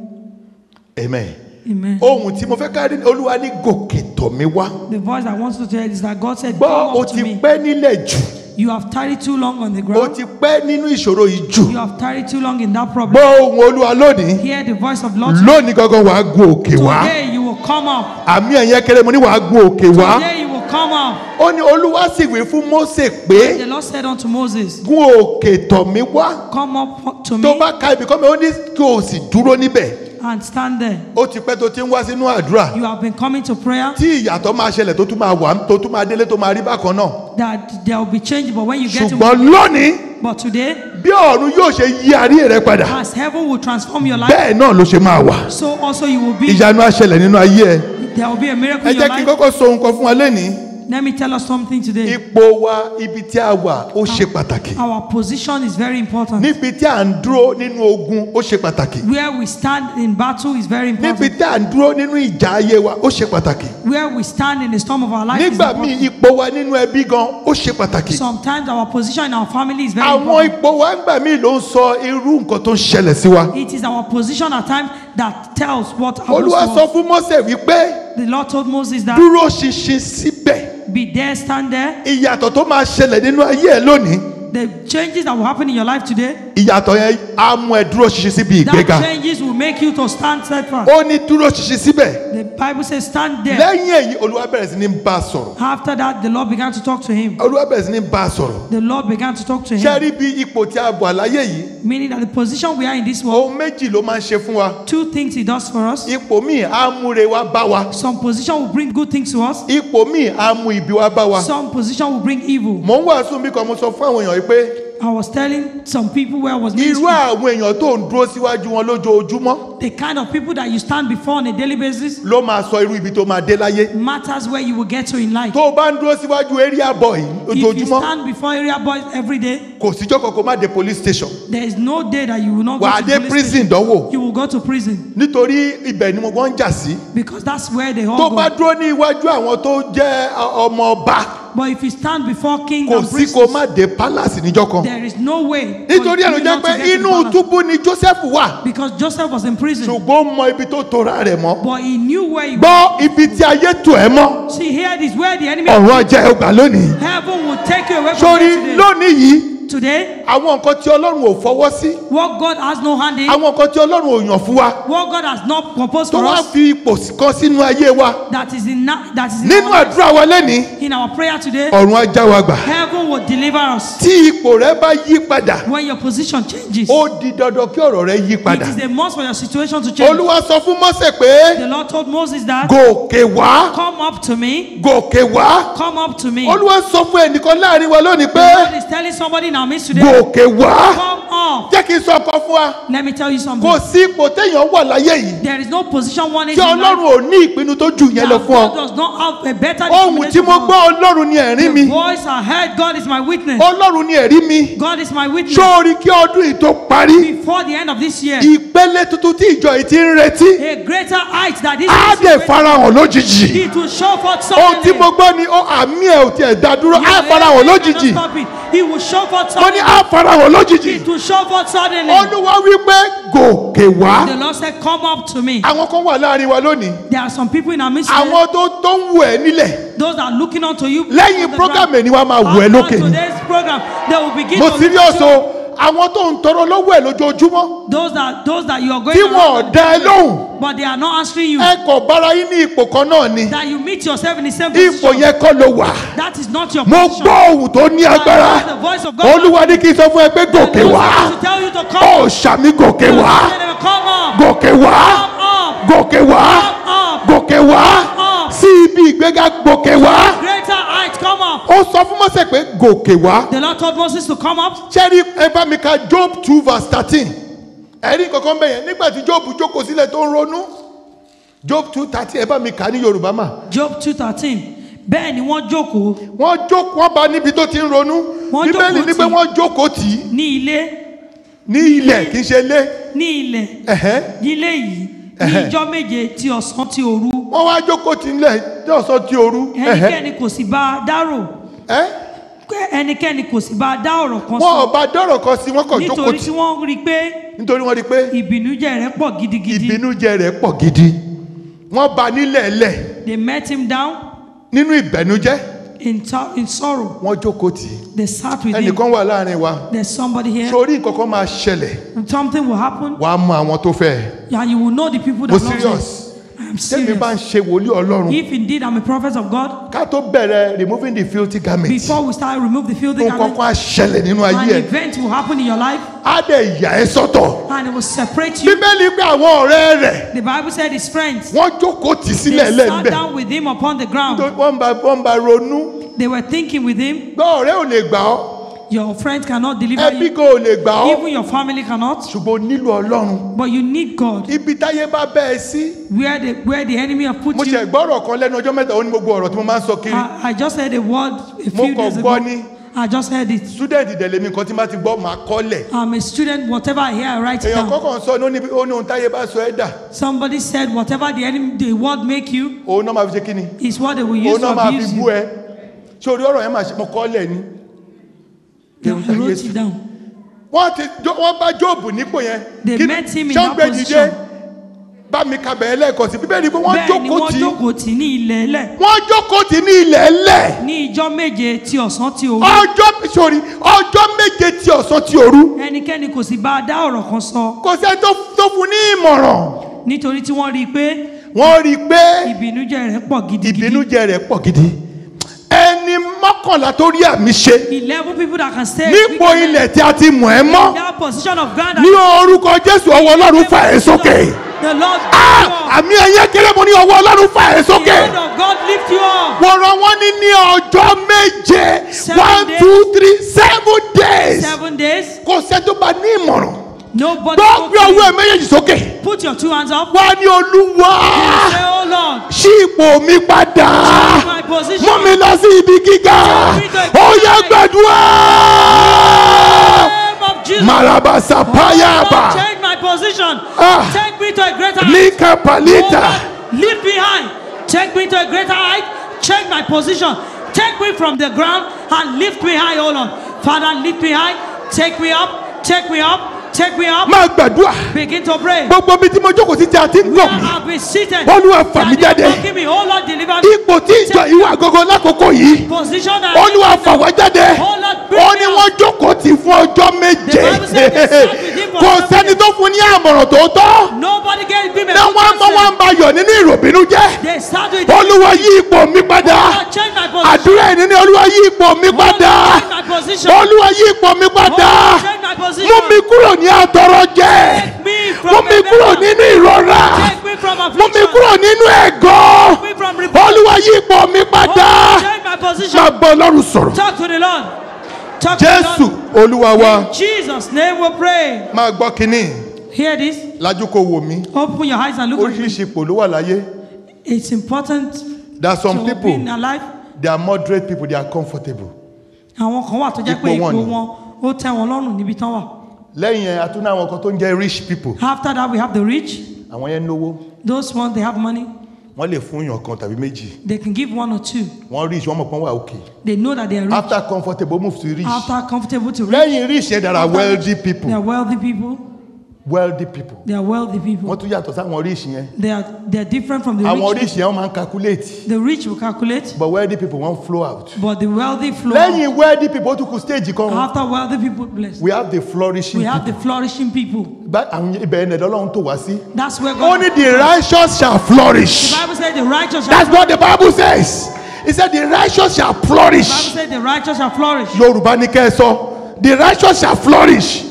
amen. Amen. ohun tí mo fẹ́ ká rí Olúwa ní gòkè tọ̀ mí wá. The voice I want you to hear is that God said, gbọ́ come o up to ti me. pẹ́ nílẹ̀ jù You have tarried too long on the o ground. ti pẹ́ nínú ìṣòro yìí jù. You have tarried too long in that problem. gbọ́ ohun Olúwa lónìí Hear the voice of Lord. lónìí gangan wàá gun òkè wá. Today you will come up. àmì ẹ̀yẹ kéré mo ní wàá gun òkè wá. Today you will come up. ó ní Olúwa sì wí fún Mósè pé The Lord said unto Moses, gun òkè tọ̀ mí wá. come up to tó me bá ka ibì kan mi ó ní kí o sì dúró níbẹ̀. and stand there. ó ti pẹ́ tó ti ń wá sínú àdúrà You have been coming to prayer, tí ìyàtọ̀ máa ṣẹlẹ̀ tó tún máa wà tó tún máa délé tó máa rí bákan náà. that there will be change, but when you get to ṣùgbọ́n lónìí but today, bí ọ̀run yóò ṣe yí ayé rẹ padà as heaven will transform your life, bẹ́ẹ̀ náà ló ṣe máa wà. so also you will be. ìyanu á ṣẹlẹ̀ nínú ayé ẹ. There will be a miracle ẹ in your jẹ́ kí n life. kọ́kọ́ sọ ohun kan fún wa lẹ́nìí. Let me tell us something today. ipò wa ibi tí a wà ó ṣe pàtàkì. Our position is very important. níbi tí à ń dúró nínú ogun ó ṣe pàtàkì. Where we stand in battle is very níbi important. tí à ń dúró nínú ìjà ayé wa ó ṣe pàtàkì. Where we stand in the storm of our life is nígbà míì important. ipò wa nínú ẹbí gan ó ṣe pàtàkì. Sometimes our position in our family is very àwọn important. ipò wa ńgbà míì ló ń sọ irú nǹkan tó ń ṣẹlẹ̀ sí wa. It is our position at times that tells what happens Olúwa to sọ us. fún Mósè wípé The Lord told Moses that dúró ṣinṣin síbẹ̀. be there, stand there. ìyàtọ̀ tó máa ṣẹlẹ̀ nínú ayé ẹ lónìí The changes that will happen in your life today, ìyàtọ̀ yẹn á mú ẹ dúró ṣinṣin síbi that ìgbéga. changes will make you to stand steadfast. ó ní dúró ṣinṣin síbẹ̀. The Bible says stand there. lẹ́yìn èyí Olúwa bẹ̀rẹ̀ sí ní bá a sọ̀rọ̀. After that, the Lord began to talk to him. Olúwa bẹ̀rẹ̀ sí ní bá a sọ̀rọ̀. The Lord began to talk to ṣé him. rí bí ipò tí a bọ̀ àláyé yìí Meaning that the position we are in this world, ohun méjì ló máa ń ṣe fún wa. two things he does for us. ipò míì á múre wá bá wa. Some position will bring good things to us. ipò míì á mú ibi wá bá wa. Some position will bring evil. mò ń wàásù bí kan mo sọ fún àwọn èèyàn yìí pé I was telling some people where I was irú ministering, àwọn èèyàn tó ń dúró síwájú wọn lójoojúmọ́ the kind of people that you stand before on a daily basis ló máa sọ irú ibi tó máa dé láyé. matters where you will get to in life. tó o bá ń dúró síwájú area boy If you lójoojúmọ́ stand before area boys every day, kò síjọ́ kankan má dé police station there is no day that you will not go wà á to dé police prison station. dánwò You will go to prison nítorí ibẹ̀ ni mo gbọ́n ń jà sí. because that's where they all tó bá go. dúró ní iwájú àwọn tó jẹ́ ọmọ ọba But if you stand before kings kò and sí kó priests, má dé palace níjọ́ kan. there is no way. nítorí ẹ̀ ló for you jẹ́ not to pé get to the inú palace. túbú ni Joseph wà Because Joseph was in prison, ṣùgbọ́n ó mọ ibi tó tora rẹ̀ mọ́. but he knew where he was. gbọ́ ibi tí ayé tò ẹ́ mọ́ See, here is where the enemy ọ̀run ọjà ọgbà lónìí. heaven will take you away from sórí you today. lónìí yìí Today, àwọn nǹkan tí Ọlọ́run ò fọwọ́ sí what God has no hand in, àwọn nǹkan tí Ọlọ́run ò yàn fún wa what God has not proposed tó for wá us, fi ipò kan sínú ayé wa that is in nínú our, àdúrà wa lẹ́nìí in our prayer today, ọ̀run ajá wa gbà. heaven will deliver us. tí ipò rẹ bá yí padà When your position changes, ó di dandan kí ọ̀rọ̀ rẹ yí it padà. is a must for your situation to change. Olúwa sọ fún Mósè pé The Lord told Moses that, gòkè wá come up to me, gòkè wá. come up to me. Olúwa sọ fún ẹnìkan láàrin wa lónìí The pé Lord is telling somebody in our midst today, gòkè wá. come up. jẹ́ kí n sọ ọkọ fún wa Let me tell you something. kò sí ipò téèyàn wà láyé yìí There is no position one is tí in life Ọlọ́run ò ní ìpinnu tó jù yẹn lọ that fún God ọ. does not have a better ohun tí determination mo for gbọ́ us. Ọlọ́run ni ẹ̀rí mi The voice I heard, God is my witness. Ọlọ́run ni ẹ̀rí mi. God is my witness. sórí kí ọdún yìí tó parí Before the end of this year, ìpele tuntun tí ìjọ yìí ti ń retí a greater height that this á dẹ̀ farahàn lójijì. it will show forth ohun tí suddenly. mo gbọ́ ni àmì ẹ̀ ò tiẹ̀ dá dúró á farahàn lójijì. He will show forth mo ní suddenly. á farahàn lójijì. It will show forth suddenly. Olúwa wípé gòkè wá. The Lord said, come up to me. àwọn kan wà láàrin wa lónìí There are some people in our midst today, àwọn tó ń wù ẹ́ nílẹ̀ those that are looking unto you. lẹ́yìn on the program ground. ẹ̀ ni wọ́n máa wù ẹ́ After lókè ni. today's program, they will begin mo to serious look to o àwọn tó ń tọrọ lọ́wọ́ ẹ̀ lójoojúmọ́ those that you are going tí wọn ò dá ẹ lóhùn but they are not answering you. ẹ kò bára yín ní ipò kan náà ni That you meet yourself in the same ipò position. yẹn kọ́ ló wà. That is not your mo position. gbọ́ ohùn tó ní I agbára heard the voice of God. Olúwa ní kí n sọ fún ẹ pé gòkè The Lord wá said to tell you to come ó up. ṣàmì gòkè wá Come up. gòkè wá Come up. gòkè wá Come up. gòkè wá Come up. sí ibi ìgbéga gòkè wá. Greater height, come up. ó sọ fún Mósè pé gòkè wá. The Lord told Moses to come up. Ṣẹ́rí ẹ bá mi ka Job 2 verse 13. Ẹ̀rí kankan bẹ̀yẹn nígbà tí Job jókòó sílẹ̀ tó ń ronú. Job 2:13 ẹ bá mi kà ní Yorùbá mà. Job 2:13. Bẹ́ẹ̀ ni wọ́n jókòó. Wọ́n bá níbi tó ti ń ronú. Wọ́n Bíbélì jókòó ní pé tì. wọ́n jókòó tì í Ní ilé. ní ilẹ̀ kì í ṣe ilé. Ní ilẹ̀. Ní ilé yìí. Ní ijọ́ méje ti ọ̀sán ti òru. Wọ́n wá jókòó tì nílẹ̀ tí ọ̀sán ti òru. Ẹnikẹ́ni kò sì bá a dárò. Ẹnikẹ́ni kò sì bá a dá ọ̀rọ̀ kan Wọ́n ò bá dọ́rọ̀ kan sí, wọ́n kàn jókòó nítorí tì. tí wọ́n rí pé Nítorí wọ́n rí pé ìbìnújẹ́ rẹ̀ pọ̀ gidigidi. ìbínújẹ́ rẹ̀ pọ̀ gidi. Wọ́n bá nílẹ̀ lẹ̀ They met him down nínú ìbẹ̀nújẹ́. in sorrow. Wọ́n jókòó tì í. They sat with him. Ẹnìkan wà láàrin wa. There's somebody here. Sórí nǹkan kan máa ṣẹlẹ̀. Something will happen. Wàá mọ àwọn tó fẹ́. And you will know the people Mo that love you. serious. I'm Tẹ́mi bá ń serious. ṣe wòlíì Ọlọ́run. If indeed I'm a prophet of God, Ká tó bẹ̀rẹ̀ removing the filthy garment. before we start remove the filthy Nǹkan garment, kan á ṣẹlẹ̀ nínú an ayé ẹ̀. event will happen in your life Á dẹ̀ yà ẹ́ sọ́tọ̀. and it will separate you. Bíbélì pé àwọn ọ̀rẹ́ rẹ̀ The Bible said his friends, wọ́n jókòó tì they sílẹ̀ sat lẹ́ńbẹ̀. down with him upon the ground. Wọ́n bá ronú. They were thinking with him. Gbọ́ ọ̀rẹ́ ò lè gbà ọ́. Your friends cannot deliver Ẹbí you. gan ò lè gbà ọ́. Even your family cannot. Ṣùgbọ́n o nílò Ọlọ́run. But you need God. Ibi táyé bá bẹ́ ẹ sí. Where the enemy have put Mo you. ṣe gbọ́rọ̀ kan lẹ́nu ọjọ́ mẹ́ta ó ní gbogbo ọ̀rọ̀ tí mo máa ń sọ kiri. I just heard a word a Mo few kàn days gbọ́ ago. ni. I just heard it. Student ìdẹ̀lẹ̀ mi nǹkan tí máa ti gbọ́ máa kọ́lẹ̀. I'm a student. Whatever I hear, I write it Èèyàn down. kọ́kàn sọ ní ohun táyé bá sọ ẹ́ dà. Somebody said, whatever the word make you Òun náà máa fi ṣe kí ni? is what they will Òun use to náà máa fi abuse bú you. ẹ. Ṣé orí ọ̀rọ̀ yẹn máa ṣe mo kọ́lẹ̀ ni? They wrote it down. Wọ́n bá Jóòbù nípò yẹn. They met him in that Ṣọ́ngbẹ́ dìde. position. Bá mi ka bẹ̀rẹ̀ lẹ́ẹ̀kan sí. Bíbélì pé wọ́n Bẹ́ẹ̀ ni jókòó wọ́n tì í. jókòó tì ní ilẹ̀ ẹlẹ̀. Wọ́n jókòó tì í ní ilẹ̀ ẹlẹ̀. Ní ijọ́ méje ti ọ̀sán ti òru. Ọjọ́ méje tí ọ̀sán tí òru. Ẹnikẹ́ni kò sì bá a dá ọ̀rọ̀ kan sọ. Kò sẹ́ni tó fún ní ìmọ̀ràn. Nítorí tí wọ́n rí i pé Wọ́n rí i pé ìbìnújẹ́ rẹ̀ pọ̀ gidigidi. ìbínújẹ́ rẹ̀ pọ̀ gidi. Ẹni mọ́kànlá tó rí àmì ṣe 11 people that can stay nípò ilẹ̀ tí a ti mọ̀ ẹ́ mọ́. that position of ground. Ní orúkọ Jésù ọwọ́ Ọlọ́run fà ẹ́ sókè. The Lord Àmì ẹ̀yẹ kéré mo ní ọwọ́ Ọlọ́run fà ẹ́ the sókè. hand of God lift you up. Wọ́n rán wọ́n ní ọjọ́ méje 1 2 3 7 days. 7 days. Kò sẹ́ tó bá ní ìmọ̀ràn. Nobody Gbọ́ spoke gbé to ọwọ́ you. ẹ̀ méjèèjì sókè. Put your 2 hands up. Wá ní Olúwa. Say, oh Lord, Ṣí ipò mi padà. my position. Mú mi lọ sí ibi gíga. Ó yá gbàdúrà. Name of Jesus. Marabasa Oh, Lord, payaba. change my position. Ah. Take me to a greater height. Lika Oh, palita. Lord, lift me high. Take me to a greater height. Change my position. Take me from the ground and lift me high, oh Lord. Father, lift me high. Take me up. Take me up. Take me up. Máa gbàdúrà. Begin to pray. Gbogbo bí tí mo jókòó sí tí a ti ń gbọ̀ Where mí. I've been seated. Olúwa fà mí That they are jáde. mocking me. Oh Lord, deliver me. Ipò tí ìjọ ìwà àgọ́gọ́ lákòókò yìí. Position that Olúwa fà wá jáde. Oh Lord, bring Ó me ní out. wọ́n jókòó tì fún ọjọ́ méje. The Bible said they sat with him for Kò 7 sẹ́ni days. tó fún ní àmọ̀ràn tòótọ́. Nobody gave him a Ní good wọ́n mọ wọ́n answer. ń bá yọ̀ nínú ìròbìnú jẹ́. They start with Olúwa yí ipò mi padà. Lord, change my position. Àdúrà ẹni ní Olúwa yí ipò mi Oh, Lord, padà. change my position. Olúwa yí ipò mi padà. Oh, Lord, change my position. Mú mi kúrò ní àtọrọ jẹ. Take me from Mú mi kúrò rebellion. nínú ìrora. Take me from Mú mi affliction. kúrò nínú ẹ̀gọ́. Take me from rebellion. Olúwa yí ipò mi Oh, padà. Lord, change my position. Máa bọ́ Ọlọ́run sọ̀rọ̀. Talk to the Lord. Talk to Jésù the Lord. Olúwa wa. In Jesus' name we pray. Máa gbọ́ kínní. Hear this. Lajú kò wò mí. Open your eyes and look at me. Oríṣiríṣi ipò ló wà láyé. It's important There are some to people, be alive. they are moderate people, they are comfortable. Àwọn kan wà tó jẹ́ pé Ipò wọn ipò ni. wọn ó tẹ́ wọn lọ́rùn níbi tán wà. Lẹ́yìn yẹn, a tún ní àwọn kan tó ń jẹ́ rich people. After that we have the rich. Àwọn yẹn lówó. Those ones they have money. Wọ́n lè fún yàn kan tàbí méjì. They can give 1 or 2. Wọ́n rich, wọ́n mọ̀ pọ́n wà òkè. They know that they are rich. After comfortable, move to rich. After comfortable to rich. Lẹ́yìn rich yẹn, there are After wealthy rich, people. They are wealthy people. Wealthy people. They are wealthy people. Wọ́n tún yàtọ̀ sáwọn rich yẹn. They are different from the Àwọn rich. rich yẹn wọ́n máa ń calculate. The rich will calculate, But wealthy people wọ́n flow out. but the wealthy flow. Lẹ́yìn wealthy people, ó tún kù stage kan. After wealthy people blessed, We have the flourishing we have people. the flourishing people. Àwọn ibẹ̀ ẹ̀nẹ̀ lọ́lọ́run tó wá sí. That's where God. Only the righteous shall flourish. The Bible said the righteous. That's what the Bible says. It said the righteous shall The Bible flourish. said the righteous shall flourish. Yorùbá ní kẹ́ ẹ sọ. The righteous shall flourish.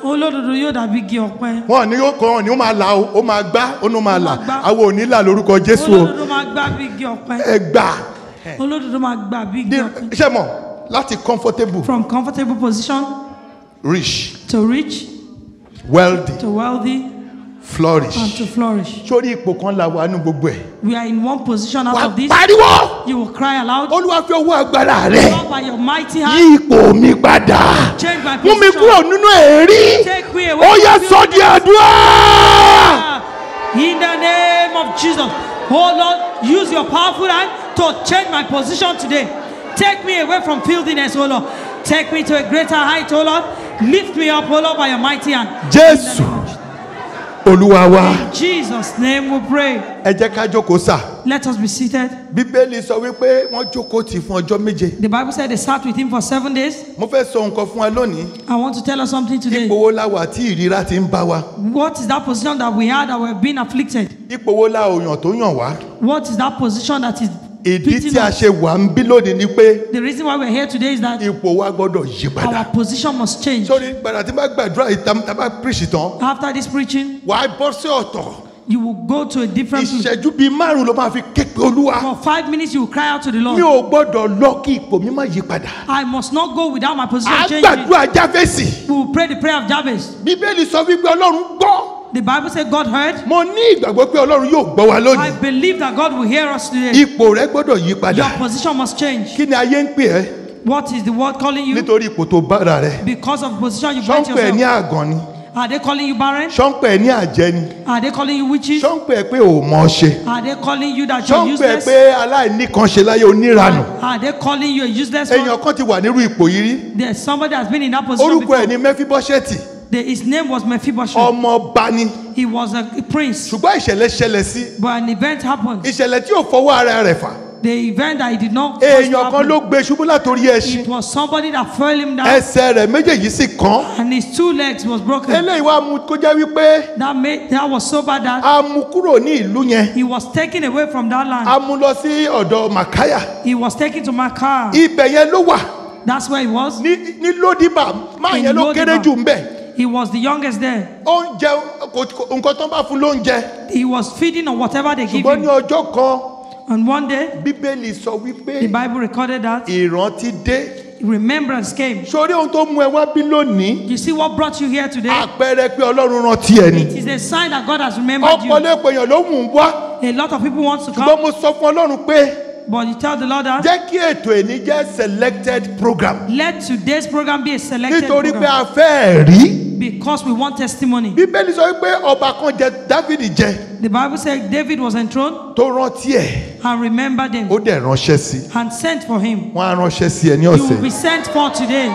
Olódodo yóò dàbí igi ọ̀pẹ. Wọ́n ní yóò kọ́ ní ó máa là ó máa gbá ó ní ó máa là. Ó máa gbá. Àwọn ò ní là lórúkọ Jésù o. Olódodo máa gbá bí igi ọ̀pẹ. Ẹ gbà Olódodo máa gba big The- doctor. ṣé mọ̀ láti comfortable From comfortable position rich to rich wealthy to wealthy and flourish. to flourish. sórí ipò kan la wà nínú gbogbo ẹ̀. We are in one position out wà of this. pariwo You will cry aloud. olúwa fi owó agbára rẹ̀ Lord, by your mighty hand, yí ipò mi padà change my mú mi position. kúrò nínú èrí Take me away ó yá from sọ di àdúrà. In the name of Jesus. Oh Lord, use your powerful hand to change my position today. Take me away from filthiness, oh Lord. Take me to a greater height, oh Lord. Lift me up, oh Lord, by your mighty hand. jésù olúwa wa. In Jesus' name we pray. ẹ jẹ́ ká jókòó sà. Let us be seated. bíbélì sọ wípé wọ́n jókòó tì fún ọjọ́ méje. The Bible said they sat with him for 7 days. mo fẹ́ sọ nǹkan fún wa lónìí. I want to tell us something today. ipò wo la wà tí ìríra ti ń bá wa. What is that position that we had that we have been afflicted? ipò wo la òyàn tó yàn wá. What is that position that is ìdí beating tí a us? ṣe wà ń bí lónìí ni pé The reason why we're here today is that ipò wa gbọ́dọ̀ yí our padà. position must change. sórí gbàdá tí bá gbàdúrà ìta bá píríṣì tán After this preaching, wàá bọ́ sí ọ̀tọ̀. you will go to a different place. ìṣẹ́jú bíi márùn-ún ló máa fi ké pe olúwa. For 5 minutes, you will cry out to the mi Lord. ò gbọ́dọ̀ lọ kí ipò mi má yí padà. I must not go without my position à ń changing. gbàdúrà jáfẹ́sì. We will pray the prayer of Jabez. bíbélì sọ wípé ọlọ́run gbọ́. The Bible said God heard. mo ní ìgbàgbọ́ pé ọlọ́run yóò gbọ́ wa I lónìí. believe that God will hear us today. ipò rẹ gbọ́dọ̀ yí padà. Your position must change. kí ni ayé ń pè ẹ́ What is the word calling you? nítorí ipò tó bára rẹ. Because of the position you find ṣọ́npẹ̀ ẹ̀ ní yourself. àgàn ni. Are they calling you barren? ṣọ́npẹ̀ ẹ̀ ní àjẹ́ ni. Are they calling you witches? ṣọ́npẹ̀ ẹ̀ pé ò mọ̀ ọ́ ṣe. Are they calling you that you're ṣọ́npẹ̀ ẹ̀ useless? pé aláìníkanṣe láyé oníranù. Are they calling you a useless one? èèyàn kan ti wà nírú ipò yìí rí. There's somebody that's been in that position orúkọ before. ẹ̀ ní mẹ́fíbọ́ṣẹ́tì. His name was Mephibosheth. ọmọ ọba ni. He was a prince. ṣùgbọ́n ìṣẹ̀lẹ̀ ṣẹlẹ̀ sí. But an event happened. ìṣẹ̀lẹ̀ tí ò fọwọ́ ara rẹ̀ fà. The event that he did not cause to èèyàn kan happen. ló gbé ṣubú látòrí ẹṣin. It was somebody that fell him down ẹsẹ̀ rẹ̀ méjèèjì sì kán. and his 2 legs was broken. eléyìí wá mú kó jẹ́ wípé That was so bad that a mú kúrò ní ìlú yẹn. he was taken away from that land. a mú lọ sí ọ̀dọ̀ màkáyà. He was taken to Makar. ibẹ̀ yẹn ló wà. That's where he was. ní lódìbà máa In yẹn ló kéré Lodibar. jù ń bẹ̀. He was the youngest there. oúnjẹ nǹkan tó ń bá fún lóúnjẹ. He was feeding on whatever they give ṣùgbọ́n ní him. ọjọ́ kan And one day, bíbélì sọ the wípé Bible recorded that ìrántí dé. remembrance came. sórí ohun tó mú ẹ wá bí lónìí. You see what brought you here today? àpẹẹrẹ pé ọlọ́run rántí ẹ ni. It is a sign that God has remembered you. ọ̀pọ̀lọpọ̀ èèyàn ló mú un wá. A lot of people want to ṣùgbọ́n come, mo sọ fún ọlọ́run pé but you tell the Lord that jẹ́ kí ètò èní jẹ́ selected program. let today's program be a selected nítorí pé program a fẹ́ rí. because we want testimony. bíbélì sọ wípé ọba kan jẹ dávidi jẹ The Bible said David was enthroned tó rántí ẹ and remembered him ó dẹ̀ ránṣẹ́ sí. and sent for him. wọ́n á ránṣẹ́ sí ẹ ní You will ọ̀sẹ̀ be sent for today.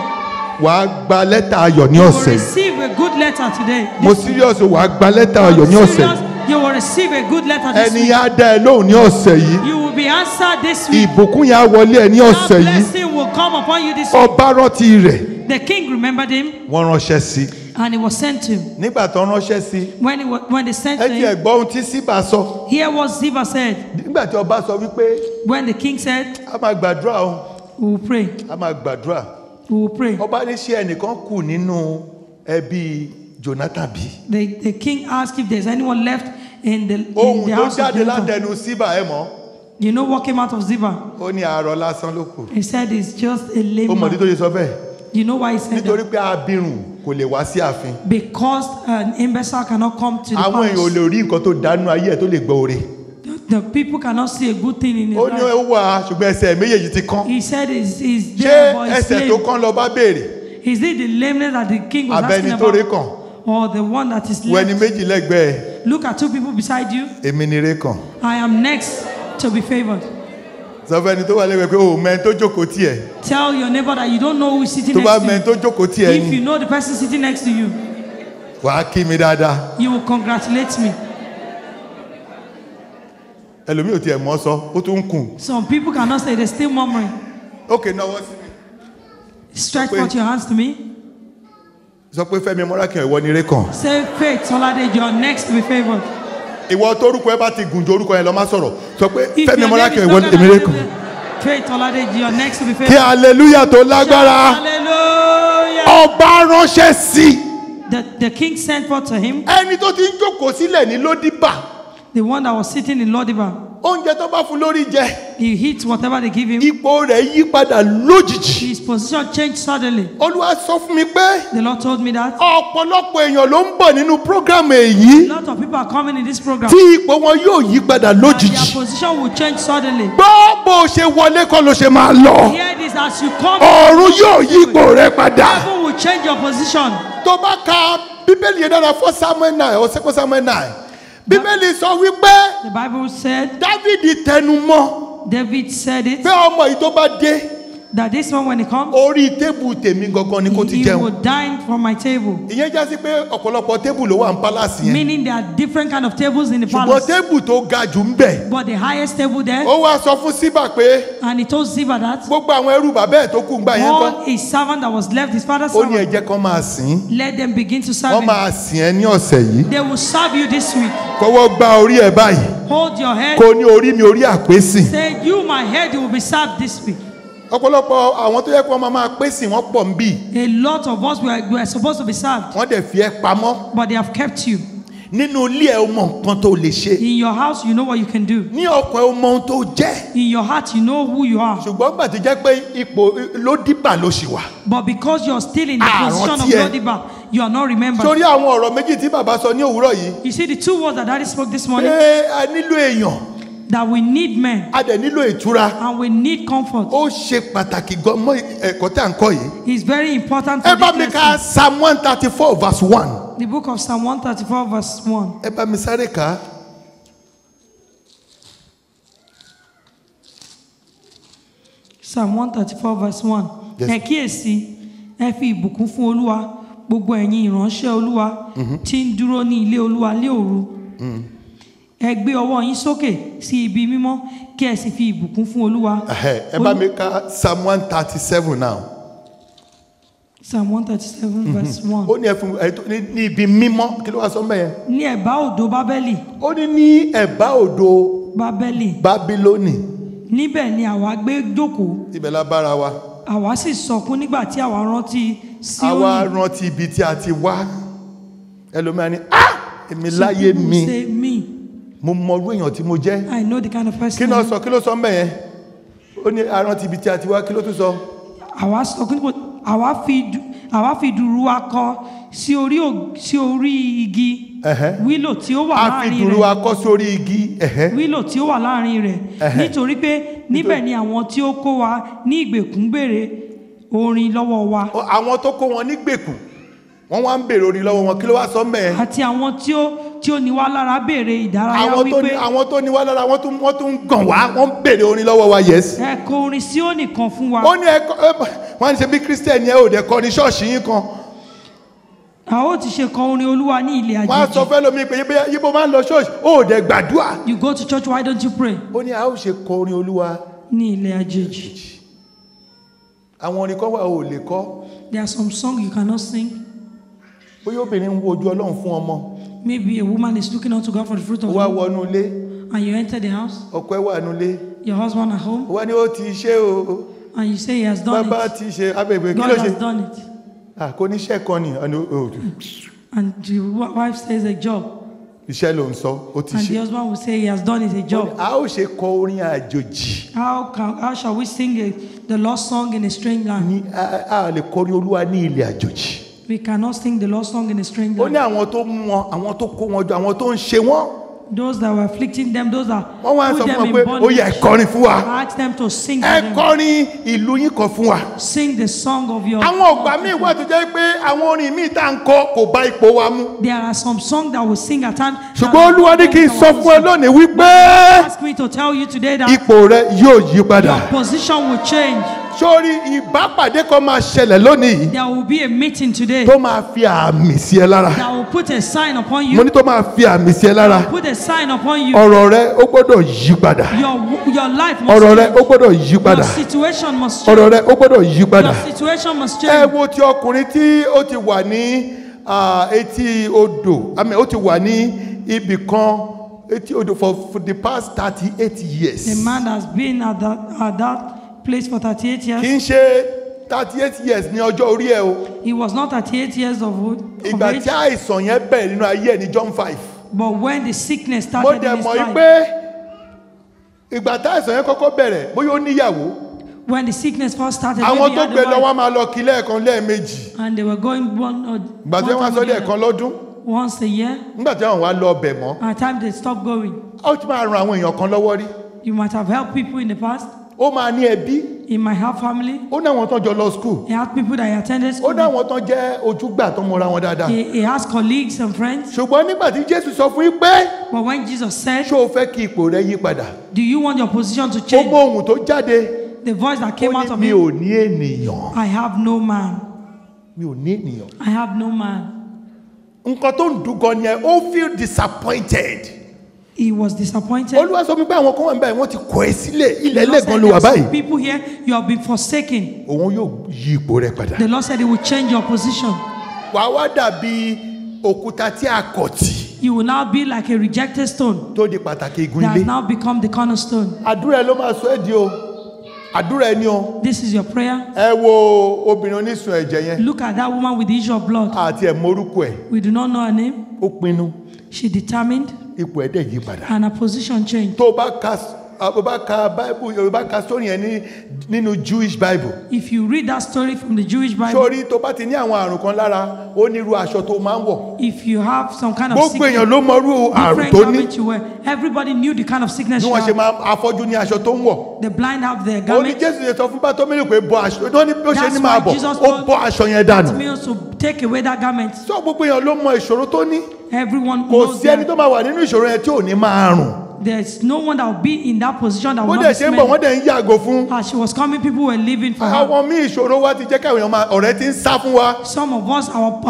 wàá gba lẹ́tà ayọ̀ ní You will ọ̀sẹ̀. receive a good letter today. mo serious o, wàá gba lẹ́tà ayọ̀ ní ọ̀sẹ̀. Serious, you will receive a good letter this ẹni week. yẹn á dá ẹ lóhùn ní ọ̀sẹ̀ yìí. You will be answered this week. ìbùkún yẹn á wọlé ẹ ní That ọ̀sẹ̀ yìí. blessing will come upon you this week. ọba rántí rẹ̀ The king remembered him wọ́n ránṣẹ́ sí. and he was sent to him. nígbà tó ránṣẹ́ sí When they sent ẹ to ti him, ẹ̀ gbọ́ ohun tí síbà sọ. hear what Ziba said. nígbà tí ọba sọ wípé When the king said, a máa gbàdúrà o we will pray, a máa gbàdúrà. we will pray. ọba ní ṣé ẹnìkan kù nínú ẹbí Jonathan bí. The king asked if there's anyone left in the ohun tó house of jáde Jonathan. látẹnu síbà ẹ mọ̀ You know what came out of Ziba? ó ní àárọ̀ lásán ló kù. He said it's just a lame ó mọ̀ ní tó man. ṣe sọ bẹ́ẹ̀ You know why he said nítorí that? pé abirùn kò lè wá sí ààfin. Because an imbecile cannot come to the àwọn èèyàn ò palace. lè rí nǹkan tó dánú ayé ẹ̀ tó lè gbọ́ oore. The people cannot see a good thing in his ó ní life. ó wà ṣùgbọ́n ẹsẹ̀ méjèèjì ti kán. He said he's ṣé there, but he's ẹsẹ̀ tó lame. kán lọ bá béèrè Is it the lameness that the king was asking abẹni tó ré about? kàn Or the one that is wo ẹni left? méjì lẹ́gbẹ̀ẹ́ Look at 2 people beside you. èmi ni ré kàn. I am next to be favored. sọ fún ẹni tó wà lẹ́gbẹ̀ẹ́ pé o mẹ́ni tó jókòó tiẹ̀ Tell your neighbor that you don't know who is sitting tó bá next mẹ́ni to tó jókòó tiẹ̀ you. If ni you know the person sitting next to you, wàá kí mi dáadáa. you will congratulate me. ẹlòmíì ò tiẹ̀ mọ́ sọ ó tún ń kùn. Some people cannot say, they're still murmuring. ókè náwó sí mi. Stretch Wait. forth your hands to me. sọ pé Fẹ́mi Mọ́rákìyàn ìwọ ni ré kàn. Say, Faith, Solade, you're next to be favored. ìwọ tórúkọ ẹ bá ti gùn ju orúkọ yẹn lọ má sọ̀rọ̀ sọ pé If Fẹ́mi your name Mọ́rákìyàn is ìwọ longer ni ré than kàn. Faith, Solade, you're next to be kí favored. hallelujah tó lágbára Hallelujah. ọba ránṣẹ́ sí. The king sent forth to him, ẹni tó ti ń jókòó sílẹ̀ ní Lódìbà the one that was sitting in Lodibar. oúnjẹ tó bá fún lórí jẹ He eats whatever they give him. ipò rẹ̀ yí padà lójijì. His position changed suddenly. Olúwa sọ fún mi pé The Lord told me that. ọ̀pọ̀lọpọ̀ èèyàn ló ń bọ̀ nínú prógrámù A èyí lot of people are coming in this program. tí ipò wọn yóò yí padà And their lójijì. position will change suddenly. gbọ́ bó o ṣe wọlé kọ́ ló ṣe máa lọ. Hear this as you come. ọ̀run yóò yí ipò rẹ padà. Heaven will change your position. tó bá ka bíbélì yẹn dára fún Samuel 9 or 2 Samuel 9 bíbélì sọ wípé The Bible said, Dávìdì tẹnu mọ́ David said it, pé ọmọ yìí tó bá dé that this one when he comes, orí tébù tèmi gangan ni kò ti he jẹun. will dine from my table. ìyẹn já sí pé ọ̀pọ̀lọpọ̀ tébù ló wà ní pálásì yẹn. Meaning there are different kind of tables in the ṣùgbọ́n palace. tébù tó ga jù ń bẹ̀. But the highest table there, ó wá sọ fún Síbà pé and he told Ziba that gbogbo àwọn ẹrú bàbá ẹ̀ tó kù ń gbà yẹn kọ́. all his servant that was left, his father's ó ní servant, ẹ̀jẹ̀ kan máa sìn. let them begin to serve wọ́n him. máa sìn ẹ́ ní ọ̀sẹ̀ yìí. They will serve you this week. kọ́wọ́ gba orí ẹ̀ báyìí. Hold your head. kò ní orí mi orí àpésìn. Say, you, my head, you will be served this week. ọ̀pọ̀lọpọ̀ àwọn tó yẹ kí wọ́n máa pèsè wọ́n pọ̀ ń bì. A lot of us were supposed to be served, wọ́n dẹ̀ fi ẹ́ pamọ́. but they have kept you. nínú ilé ẹ̀ ó mọ nǹkan tó lè ṣe. In your house, you know what you can do. ní ọkàn ẹ̀ ó mọ ohun tó jẹ́. In your heart, you know who you are. ṣùgbọ́n gbà tó jẹ́ pé ipò ló dìbà ló ṣì wà. But because you're still in the Ah, position of rántí ẹ. Lodibar, you are not remembered. sórí àwọn ọ̀rọ̀ méjì tí bàbá sọ ní òwúrọ̀ yìí. You see the two words that Daddy spoke this morning, pé a nílò èèyàn that we need men a dẹ̀ nílò ìtura. and we need comfort. ó ṣe pàtàkì gan mọ́ ẹ̀kọ́ tí à ń kọ́ yìí. It's very important ẹ for bá this mi ka lesson. Psalm 134 verse 1. The book of Psalm 134 verse 1. ẹ bá mi sáré kà á. Psalm 134 verse 1. Yes. Ẹ kíyèsí, ẹ fi ìbùkún fún Olúwa, gbogbo ẹ̀yin ìránṣẹ́ Olúwa tí ń dúró ní ilé Olúwa lé òru. Ẹ gbé ọwọ́ yín sókè sí ibi mímọ́ kí ẹ sì fi ìbùkún fún Olúwa. ẹ bá mi ka Psalm 137 now. Psalm 137 verse 1. ó ní ẹ fún ní ibi mímọ́ kí ló wá sọ mẹ́yẹn. Ní ẹ̀bá odò Bábélì, ó ní ẹ̀bá odò Bábélì, Bábílónì. níbẹ̀ ni àwa gbé jókòó. ibẹ̀ la bára wa. Àwa sì sọkún nígbà tí àwa rántí àwa Síónì. rántí ibi tí a ti wá. ẹlòmíràn ni èmi láyé People mi say me. mo mọ irú èèyàn tí mo jẹ́. I know the kind of kí person. ló sọ kí ló sọ mẹ́yẹn. ó ní arántí ibi tí a ti wá kí ló tún sọ. Àwa sọkún nígbà àwa fi dùrù akọ sí orí igi wílò tí ó wà a fi láàrin dùrù rẹ̀. akọ sórí igi. Wílò tí ó wà láàrin rẹ̀. Nítorí pé níbẹ̀ ni àwọn tí ó kó wa ní ìgbèkùn béèrè orin lọ́wọ́ wa. àwọn tó kó wọn nígbèkùn wọ́n wá ń béèrè orin lọ́wọ́ wọn kí ló wá sọ mẹ́ẹ̀. Àti àwọn tí ó ní wá lára béèrè ìdárayá wípé àwọn tó ní wá lára wọ́n tún ń gàn wá wọ́n ń béèrè orin lọ́wọ́ wa yes. ẹ kọ orin Síónì kan fún wa. ó ní wọ́n ń ṣe bí Christian yẹn ò dẹ̀ kọ́ ní ṣọ́ọ̀ṣì yín kan. A ó ti ṣe kọ orin Olúwa ní ilẹ̀ wọ́n á sọ àjèjì. fẹ́ lómi pé yíbo máa ń lọ ṣọ́ọ̀ṣì ó dẹ̀ gbàdúrà. You go to church, why don't you pray? ó ní a ó ṣe kọ orin Olúwa. Ní ilẹ̀ àjèjì. àwọn orin kan wà ò lè kọ́. There are some songs you cannot sing. bóyá obìnrin ń wo ojú Ọlọ́run fún ọmọ. Maybe a woman is looking unto God for the fruit of ó the wá womb, wọnú ilé and you enter the house, ọkọ ẹ̀ wà nú ilé your husband at home, ó wá ní ó ti ṣe o and you say he has done bàbá it. ti ṣe abẹ́gbẹ́ kí ló God ṣe. has done it. kò ní iṣẹ́ kan ni And the wife says a job, iṣẹ́ ló ń sọ ó ti and the ṣe. husband will say he has done it a job. a ó ṣe kọ orin àjòjì. How shall we sing the lost song in a strange land? ní a lè kọrin Olúwa ní ilẹ̀ àjòjì. We cannot sing the lost song in a strange ó ní land. àwọn tó mú wọn àwọn tó kó wọn jọ àwọn tó ń ṣe wọn. Those that were afflicting them, those that wọ́n wá ń put sọ fún them wọn in pé ó yẹ bondage, kọrin fún wa. ask them to sing for ẹ them. kọrin ìlú yín kan fún wa. Sing the song of your. àwọn ọgbà míì wà tó jẹ́ pé àwọn orin míì tá à ń kọ kò bá ipò wa mú. There are some songs that we sing at times. ṣùgbọ́n Olúwa ní kí n sọ fún ẹ lónìí wípé Ask me to tell you today that ipò rẹ yóò yí padà. your position will change. sórí ìbápàdé kan máa ṣẹlẹ̀ lónìí There will be a meeting today tó máa fi àmì sí ẹ lára. that will put a sign upon mo you. ní tó máa fi àmì sí ẹ lára. Put a sign upon you. ọ̀rọ̀ rẹ ó gbọ́dọ̀ yí padà. Your life must ọ̀rọ̀ rẹ change. ó gbọ́dọ̀ yí padà. Your situation must change. ọ̀rọ̀ rẹ ó gbọ́dọ̀ yí padà. Your situation must ẹ change. wo ti ọkùnrin tí ó ti wà ní etí odò àmì ó ti wà ní ibì kan etí odò for the past 38 years. The man has been at that place for 38 kì years. í ṣe 38 years ní ọjọ́ orí ẹ o. He was not 38 years of ìgbà age, tí àìsàn yẹn bẹ̀rẹ̀ nínú ayé ẹ ní John 5. but when the sickness mo started dẹ̀ in his mọ̀ yí life, pé ìgbà tá àìsàn yẹn kọ́kọ́ bẹ̀rẹ̀ bóyá ó níyàwó. When the sickness first started, àwọn maybe tó he gbé had a lọ wife, wọ́n máa lọ kí lẹ́ẹ̀kan lẹ́ẹ̀mejì. and they were going one ìgbà tí wọ́n sọ lẹ́ẹ̀kan lọ́dún. once a year. nígbà tí àwọn wá lọ ọbẹ̀ mọ́. At times they stopped going. ó ti máa ran àwọn èèyàn kan lọ́wọ́ rí. You might have helped people in the past. ó máa ní ẹbí. He might have family. ó ní àwọn tó jọ lọ school. He had people that he attended ó school ní àwọn tó jẹ́ ojúgbà tó mọra wọn dáadáa. with. He has colleagues and friends. ṣùgbọ́n nígbà tí Jésù sọ fún yín pé But when Jesus said, ṣé o fẹ́ kí ipò rẹ yí padà. do you want your position to ó change? mọ ohun tó jáde. The voice that ó came out ní of mi him, ò ní ènìyàn. I have no man. mi ò ní ènìyàn. I have no man. nǹkan tó ń dùn gan ni ẹ ó feel disappointed. He was disappointed. Olúwa sọ mi pé àwọn kan wà níbẹ̀ wọ́n ti kọ̀ ẹ́ sílẹ̀ ilẹ̀ The Lord ẹlẹ́gàn said, ló there wà are some báyìí. people here, you have been forsaken. òun yóò yí ipò rẹ padà. The Lord said he will change your position. wàá wá dàbí òkúta tí a kọ̀ tì You will now be like a rejected stone tó di pàtàkì igun that has ilé. now become the cornerstone. àdúrà ẹ ló máa sọ ẹ́ di o. àdúrà ẹ ní o. This is your prayer. ẹ wo obìnrin onísun ẹ̀jẹ̀ yẹn. Look at that woman with the issue of blood. àti ẹ̀ morúkọ ẹ̀. We do not know her name. ó pinnu She determined ipò ẹ̀ dẹ̀ yí padà. and her position changed. tó o bá ka bible o bá ka story yẹn nínú Jewish Bible. If you read that story from the Jewish Bible, sórí tó bá ti ní àwọn àrùn kan lára ó ní irú aṣọ tó máa ń wọ̀. if you have some kind of gbogbo sickness, èèyàn ló mọ irú àrùn different tó ní. garment you wear, everybody knew the kind of sickness bí you wọ́n ṣe have. máa afọ́jú ní aṣọ tó ń wọ̀. The blind have their ó ní garment. Jésù yẹn sọ fún Bátómélì pé bọ́ aṣọ tó ní bí ó ṣe That's ní máa why bọ̀ Jesus ó told bọ́ aṣọ yẹn dànù. Bartimaeus to take away that garment. sọ gbogbo èèyàn ló mọ ìṣòro tó ní. Everyone kò knows sí ẹni that tó máa wà nínú ìṣòro yẹn tí ò ní máa rùn. there's no one that will be in that position that bó will dẹ̀ not be ṣe ń bọ̀ wọ́n smelling. dẹ̀ ń yàgò fún. As she was coming, people were leaving for her. àwọn míì ìṣòro wa ti jẹ́ káwọn èèyàn máa ọ̀rẹ́ ti ń sá fún wa. Some of us, our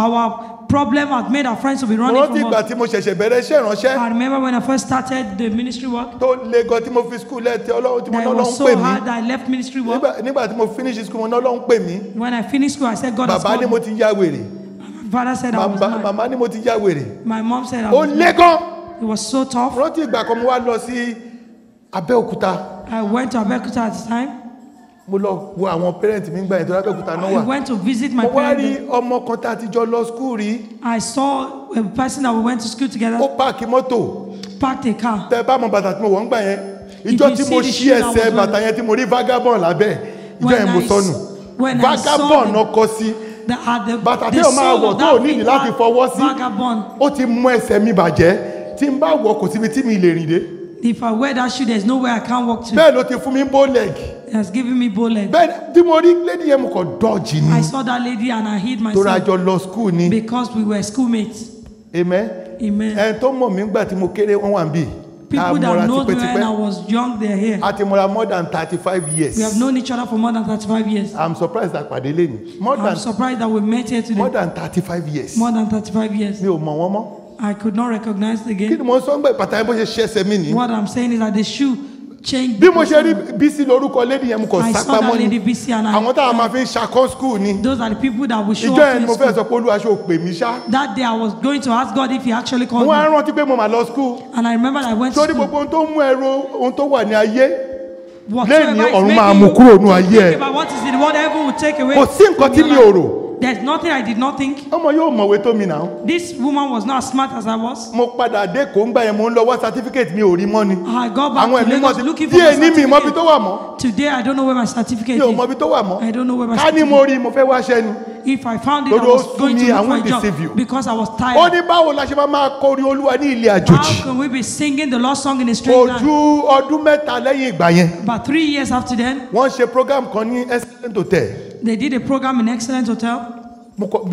problem had made our friends to be mo running rántí from ìgbà us. tí mo ṣẹ̀ṣẹ̀ bẹ̀rẹ̀ iṣẹ́ ìránṣẹ́ I remember when I first started the ministry work, tó le gan tí mo fi skul lẹ́ẹ̀tì Ọlọ́run tí mo that ní it was Ọlọ́run so pè mí. hard that I left ministry work. nígbà tí mo finish school mo ní Ọlọ́run pè mí. When I finished school, I said, God has bàbá ní mo called me. ti ya wèrè. My father said I was mad. màmá ní mo ti ya wèrè. My mom said I ó was le mad. gan. It was so tough. rántí ìgbà kan mo wá lọ sí Abẹ́òkúta. I went to Abeokuta at the time. mo lọ wo àwọn parent mi gbà yẹn tó Abẹ́òkúta náà I wà. went to visit my mo wá parents. rí ọmọ kan tá a ti jọ lọ skul rí. I saw a person that we went to school together ó páàkì mọ́tò. parked a car. tẹ bá mọ bàtà tí mo wọ̀ ń gbà yẹn. If ìjọ you tí see mo the ṣí shoe that ẹsẹ̀ was bàtà yẹn tí mo rí vagabond lábẹ́ ìjọ When yẹn mo I sọnù. when I saw vagabond the- náà kọ sí. bàtà tí the o máa soul wọ̀ of tó o that nídìí thing láti had fọwọ́ sí. vagabond. ó ti mú ẹsẹ̀ mi bàjẹ́ tí n bá wọ̀ kò síbi tí mi lè rìn dé. If I wear that shoe, there's no way I can't walk to. bẹ́ẹ̀ ló ti fún mi bow leg. It has given me bow leg. bẹ́ẹ̀ tí mo rí lady yẹn mo kàn dọ́ọ̀jì ni. I saw that lady and I hid tó ra myself jọ lọ school ni. because we were schoolmates. amen. Amen. ẹni tó mọ̀ mí gbà tí mo kéré wọ́n wà ń bì. People that know me when I was young, they're here. a ti mọ̀ra more than 35 years. We have known each other for more than 35 years. I'm surprised that pàdé lé ní. I'm surprised that we met here more today. than 35 years. More than 35 years. mi ò mọ̀ wọ́n mọ́. I could not recognize kí the game. ni mo sọ ń gbà bàtà yẹn bó ṣe ṣẹ̀ṣẹ̀ mi ní. What I'm saying is that the shoe changed. bí mo ṣe rí Bísí lórúkọ lady yẹn mo kàn I saw sápamọ́ that ni. lady BC and àwọn táwọn máa fi ń ṣakọ́ school ni. those are the people that will show ìjọ up yẹn in ni mo school. fẹ́ sọ pé Olúwa ṣe ò pè mí ṣá. That day I was going to ask God if he actually called mo wá me. rántí pé mo máa lọ school. And I remember that I went to sórí school. gbogbo ohun tó mú ẹrù ohun tó wà ní ayé. Whatever lẹ́yìn is ọ̀run making máa you mú kúrò nínú to ayé think ẹ̀. about what is in what heaven will take away kò sí nǹkan from tí your mi life. ò rò. There's nothing I did not think. ọmọ yóò mọ̀wé tó mi náà. This woman was not as smart as I was. mo padà dé kò ń gbà yẹn mo ń lọ wá certificate mi ò rí mọ́ ni. I got back àwọn to ẹ̀mí mọ̀ Lagos sí looking for my díẹ̀ ní mi mọ́bi tó certificate. wà mọ́. Today I don't know where my certificate mi ò is. mọ́bi tó wà mọ́. I don't know where my ká ní certificate mo rí mo fẹ́ wáṣẹ́ ni. If I found it, I Lord, was oh, going me, to I look for won't a job deceive you. because I was ó tired. ní báwo la ṣe máa kọrin Olúwa ní ilé How àjòjì. can we be singing the Lord song in a strange land? ojú ọdún mẹ́ta lẹ́yìn ìgbà yẹn. About 3 years after then, wọ́n ṣe program kan ní Excellent Hotel. they did a program in Excellent Hotel,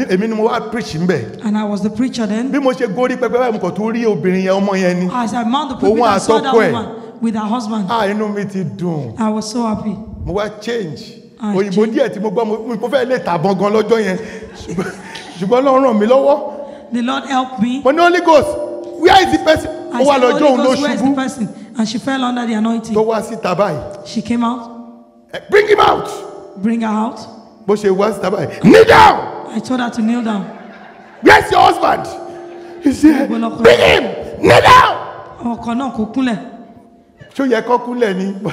èmi ni mo wá preach ń bẹ̀. and I was the preacher then. bí mo ṣe gorí pẹpẹ báyìí mo kàn tún rí obìnrin yẹn ọmọ yẹn ni. As I mount the pulpit, I saw that woman with her husband. inú mi ti dùn. I was so happy. mo wá change. I òyìnbó changed. díẹ̀ tí mo gbọ́ mo fẹ́ lè tàbọn gan lọ́jọ́ yẹn ṣùgbọ́n Ọlọ́run ràn mí lọ́wọ́. The Lord helped me. mo ní Holy Ghost where is the person. I ó wá said, lọ́jọ́ Holy òun ló Ghost, where is the ṣubú person? And she fell under the anointing. tó wá síta báyìí. She came out, Bring him out. bring her out. bó ṣe wá síta báyìí. Kneel down. I told her to kneel down. Where's your husband? He said, Bring bring him. Kneel down. Ọkọ náà kò kúnlẹ̀. ṣó yẹ kó kúnlẹ̀ ní bá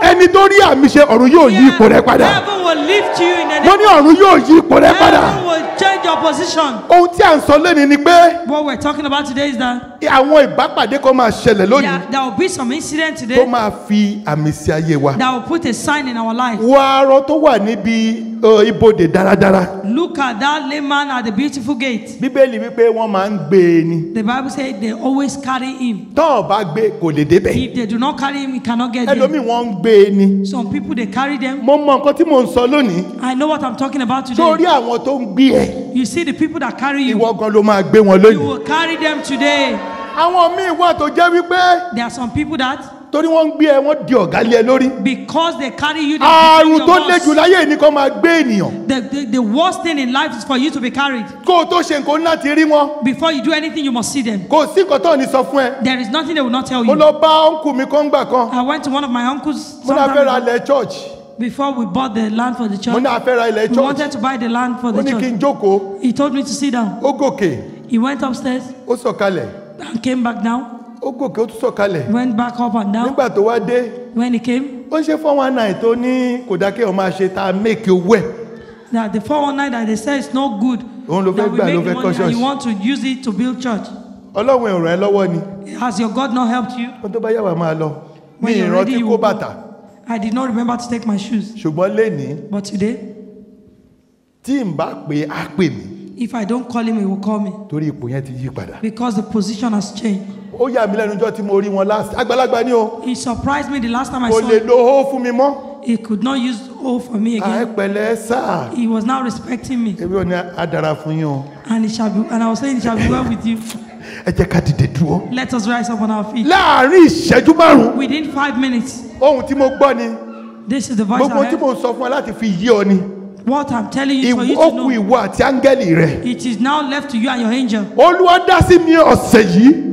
ẹni tó rí àmì ṣe ọ̀run yóò yí ipò rẹ padà. Heaven will lift you in the mo name. ní ọ̀run yóò yí ipò rẹ padà. Heaven will change your position. ohun tí à ń sọ lónìí ni pé What we're talking about today is that àwọn ìbápàdé kan máa ṣẹlẹ̀ lónìí there will be some incident tó today máa fi àmì sí ayé wa. that will put a sign in our life. wo arọ tó wà níbi ibodè dáradára. Look at that layman at the beautiful gate. bíbélì wípé wọ́n máa ń gbé e ni. The Bible says they always carry him. tọ́ ọ̀ bá gbé kò lè débẹ̀. If they do not carry him, he cannot get there. ẹlòmíì wọ́n ń gbé e ni. Some people, they carry them. mo mọ nǹkan tí mò ń sọ lónìí. I know what I'm talking about sórí today. àwọn tó ń gbé ẹ You see the people that carry you, ìwọ gan ló máa gbé wọn you lónìí. will carry them today. àwọn míì wà tó jẹ́ wípé There are some people that, torí wọ́n ń gbé ẹ wọ́n di ọ̀gá lé ẹ lórí. because they carry you, they àrùn become tó your le jù boss. láyé ní kó máa gbé ènìyàn. The worst thing in life is for you to be carried. kó o tó ṣe nǹkan láti rí wọn. Before you do anything, you must see them. kò sí nǹkan tó ní sọ fún ẹ. There is nothing they will not tell mo you. lọ bá ọ̀nkù mi kan gbà kan. I went to one of my uncles mo ní a fẹ́ ra sometime ilẹ̀ church. before we bought the land for the mo church. ní a fẹ́ ra ilẹ̀ We church. wanted to buy the land for ó the ní kí church. n jókòó. He told me to sit down. ó gòkè He went upstairs ó sọ̀kalẹ̀. and came back down. ó gòkè ó tún sọ̀kalẹ̀. Went back up and down. nígbà tó wá dé When he came, ó ń ṣe 419 tó ní kò dákẹ́ ọ̀ máa ṣe tá a make owó ẹ̀. that the 419 that they say is no good, Òun ló fẹ́ that we gbà, ló make the fẹ́ money kọ́ and you ṣọ́ọ̀ṣì. want to use it to build church. ọlọ́run ẹ̀ ràn ẹ́ lọ́wọ́ ni. Has your God not helped you? ó tó bá yà wá máa lọ. mi When you're ready, ìrántí you kó will go. bàtà. I did not remember to take my shoes. ṣùgbọ́n lénìí But today, tí n bá pè é á pè mí. if I don't call him, he will call me. torí ipò yẹn ti yí padà. Because the position has changed. ó yà mí lẹ́nu ọjọ́ tí mo rí wọn last. àgbàlagbà ni o. He surprised me the last time I kò saw lè him. lo owó fún mi mọ́. He could not use O for me àì again. pẹ̀lẹ́ sáà. He was now respecting me. èmi ò ní àdàrà fún yín o. And I was saying it shall be well with you. ẹ jẹ́ ká dìde dúró. Let us rise up on our feet. láàárín ìṣẹ́jú márùn-ún. Within 5 minutes, ohun tí mo gbọ́ ni. this is the voice gbogbo I tí heard. mo sọ fún ẹ láti fi yí ọ ni. What I'm telling you is for you ó to kù know. ìwọ àti áńgẹ́lì rẹ. It is now left to you and your angel. olúwa dá sí mi ọ̀sẹ̀ yìí.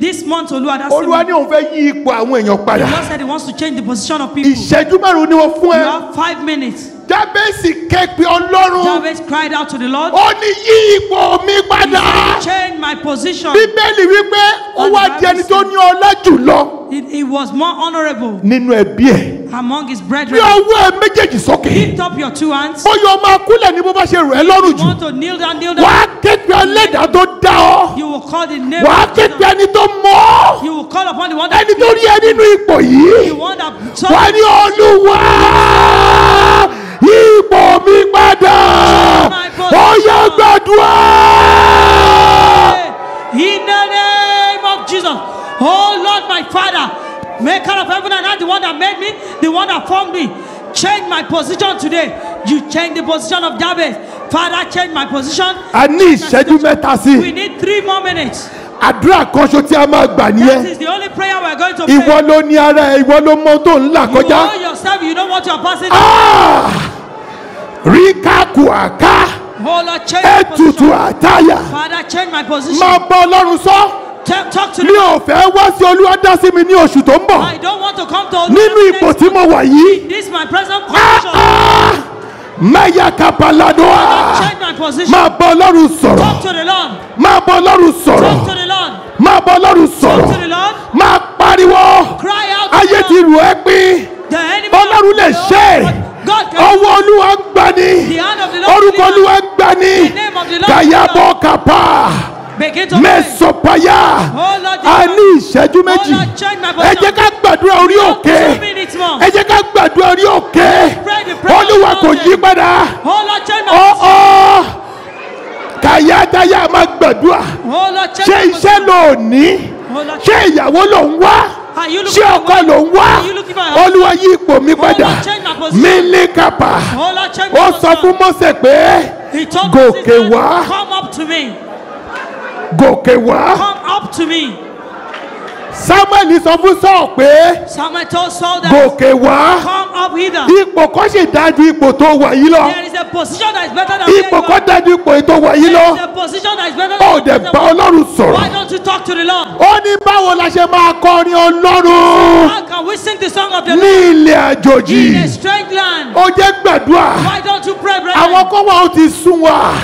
This month, Olúwa, that's olúwa ní òun fẹ́ yí ipò àwọn èèyàn the padà. Lord said he wants to change the position of people. ìṣẹ́jú márùn-ún ni wọ́n fún You ẹ. have 5 minutes. jábẹ́sì kẹ́pẹ́ ọlọ́run. Jabez cried out to the Lord. ó ní yí ipò mi He padà. said, change my position. bíbélì wípé ó wá di ẹni tó ní ọlá jùlọ He was more honorable nínú ẹbí ẹ̀. among his bí brethren. ọwọ́ ẹ méjèèjì sókè. Lift up your 2 hands. bóyá o máa kúlẹ̀ ní bó bá ṣe rẹ̀ ẹ́ lọ́rùn You jù. want to kneel down, wàá képe ẹlẹ́dàá tó dá ọ. You will call the name wàá of képe Jesus. ẹni tó mọ̀ ọ́. You will call upon the one that ẹni tó rí ẹ nínú ipò the yìí. one that wàá ní olúwa yí ipò mi padà. ó yá gbàdúrà. in the name of Jesus. Oh Lord, my Father, maker of heaven and earth, the one that made me, the one that formed me. Change my position today. You change the position of Jabez. Father, change my position. a ní ìṣẹ́jú mẹ́ta sí We need 3 more minutes. àdúrà kan ṣo tí a máa gbà That nìyẹn. is the only prayer we're going to ìwọ pray. ló ní ara ẹ ìwọ ló mọ ohun tó ń là You kọjá. know yourself, you know what you're passing. ríkà kùàká Oh Lord, change my ètùtù position. àtàyà Father, change my position. máa bá ọlọ́run sọ. Talk to mi the ò fẹ́ wá sí olúwa dá sí mi ní oṣù tó ń bọ̀ I don't want to come to nínú ipò tí mo wà yìí. This is my present position. mẹ́yà kápáládọ́à Change my position. máa bá ọlọ́run sọ̀rọ̀ Talk to the Lord. máa bá ọlọ́run Talk to sọ̀rọ̀ the Lord. máa bá ọlọ́run Talk to sọ̀rọ̀ the Lord. máa pariwo Cry out to ayé the ti Lord. rù ẹ́ pín. The enemy ọlọ́run lè ṣe é. God can ọwọ́ olúwa ń gbani The hand of the Lord orúkọ delivers. olúwa ń gbani The name of the Lord kàyàbọ̀ kàpá begin to pray. mẹ́sọ̀páyà Oh Lord, a ní ìṣẹ́jú méjì Oh Lord, change my ẹ position. jẹ́ ká gbàdúrà orí òkè 2 minutes more. ẹ jẹ́ ká gbàdúrà orí òkè Pray the prayer olúwa of the kò mountain. yí padà Oh Lord, change my ọ̀ọ́ kàyàdáyà máa gbàdúrà Oh Lord, change ṣé my iṣẹ́ position. ló ní Oh Lord, ṣé ìyàwó ló ń wá Are you ṣé looking for ọkọ one? ló ń wá Are you looking for a husband? olúwa yí ipò mi padà Lord, change my position. mílíkàpà Oh Lord, change my ó sọ fún position. Mósè pé He told gòkè Moses, wá come up to me. gòkè wá Come up to me. Sámúẹ́lì sọ fún Sọ́ọ̀ pé Samuel told Saul that gòkè wá come up hither. ipò kan sì dájú ipò tó wà yìí lọ There is a position that is better than where ipò you kan are. dájú ipò tó wà yìí There lọ is a position that is better ó than dẹ̀ bá Ọlọ́run sọ̀rọ̀ Why don't you talk to the Lord? ó ní báwo la ṣe máa kọrin Ọlọ́run How can we sing the song of the ní Lord ilẹ̀ àjòjì in a strange land? ó jẹ́ gbàdúrà Why don't you pray, àwọn brethren? kan wà ó ti sún wa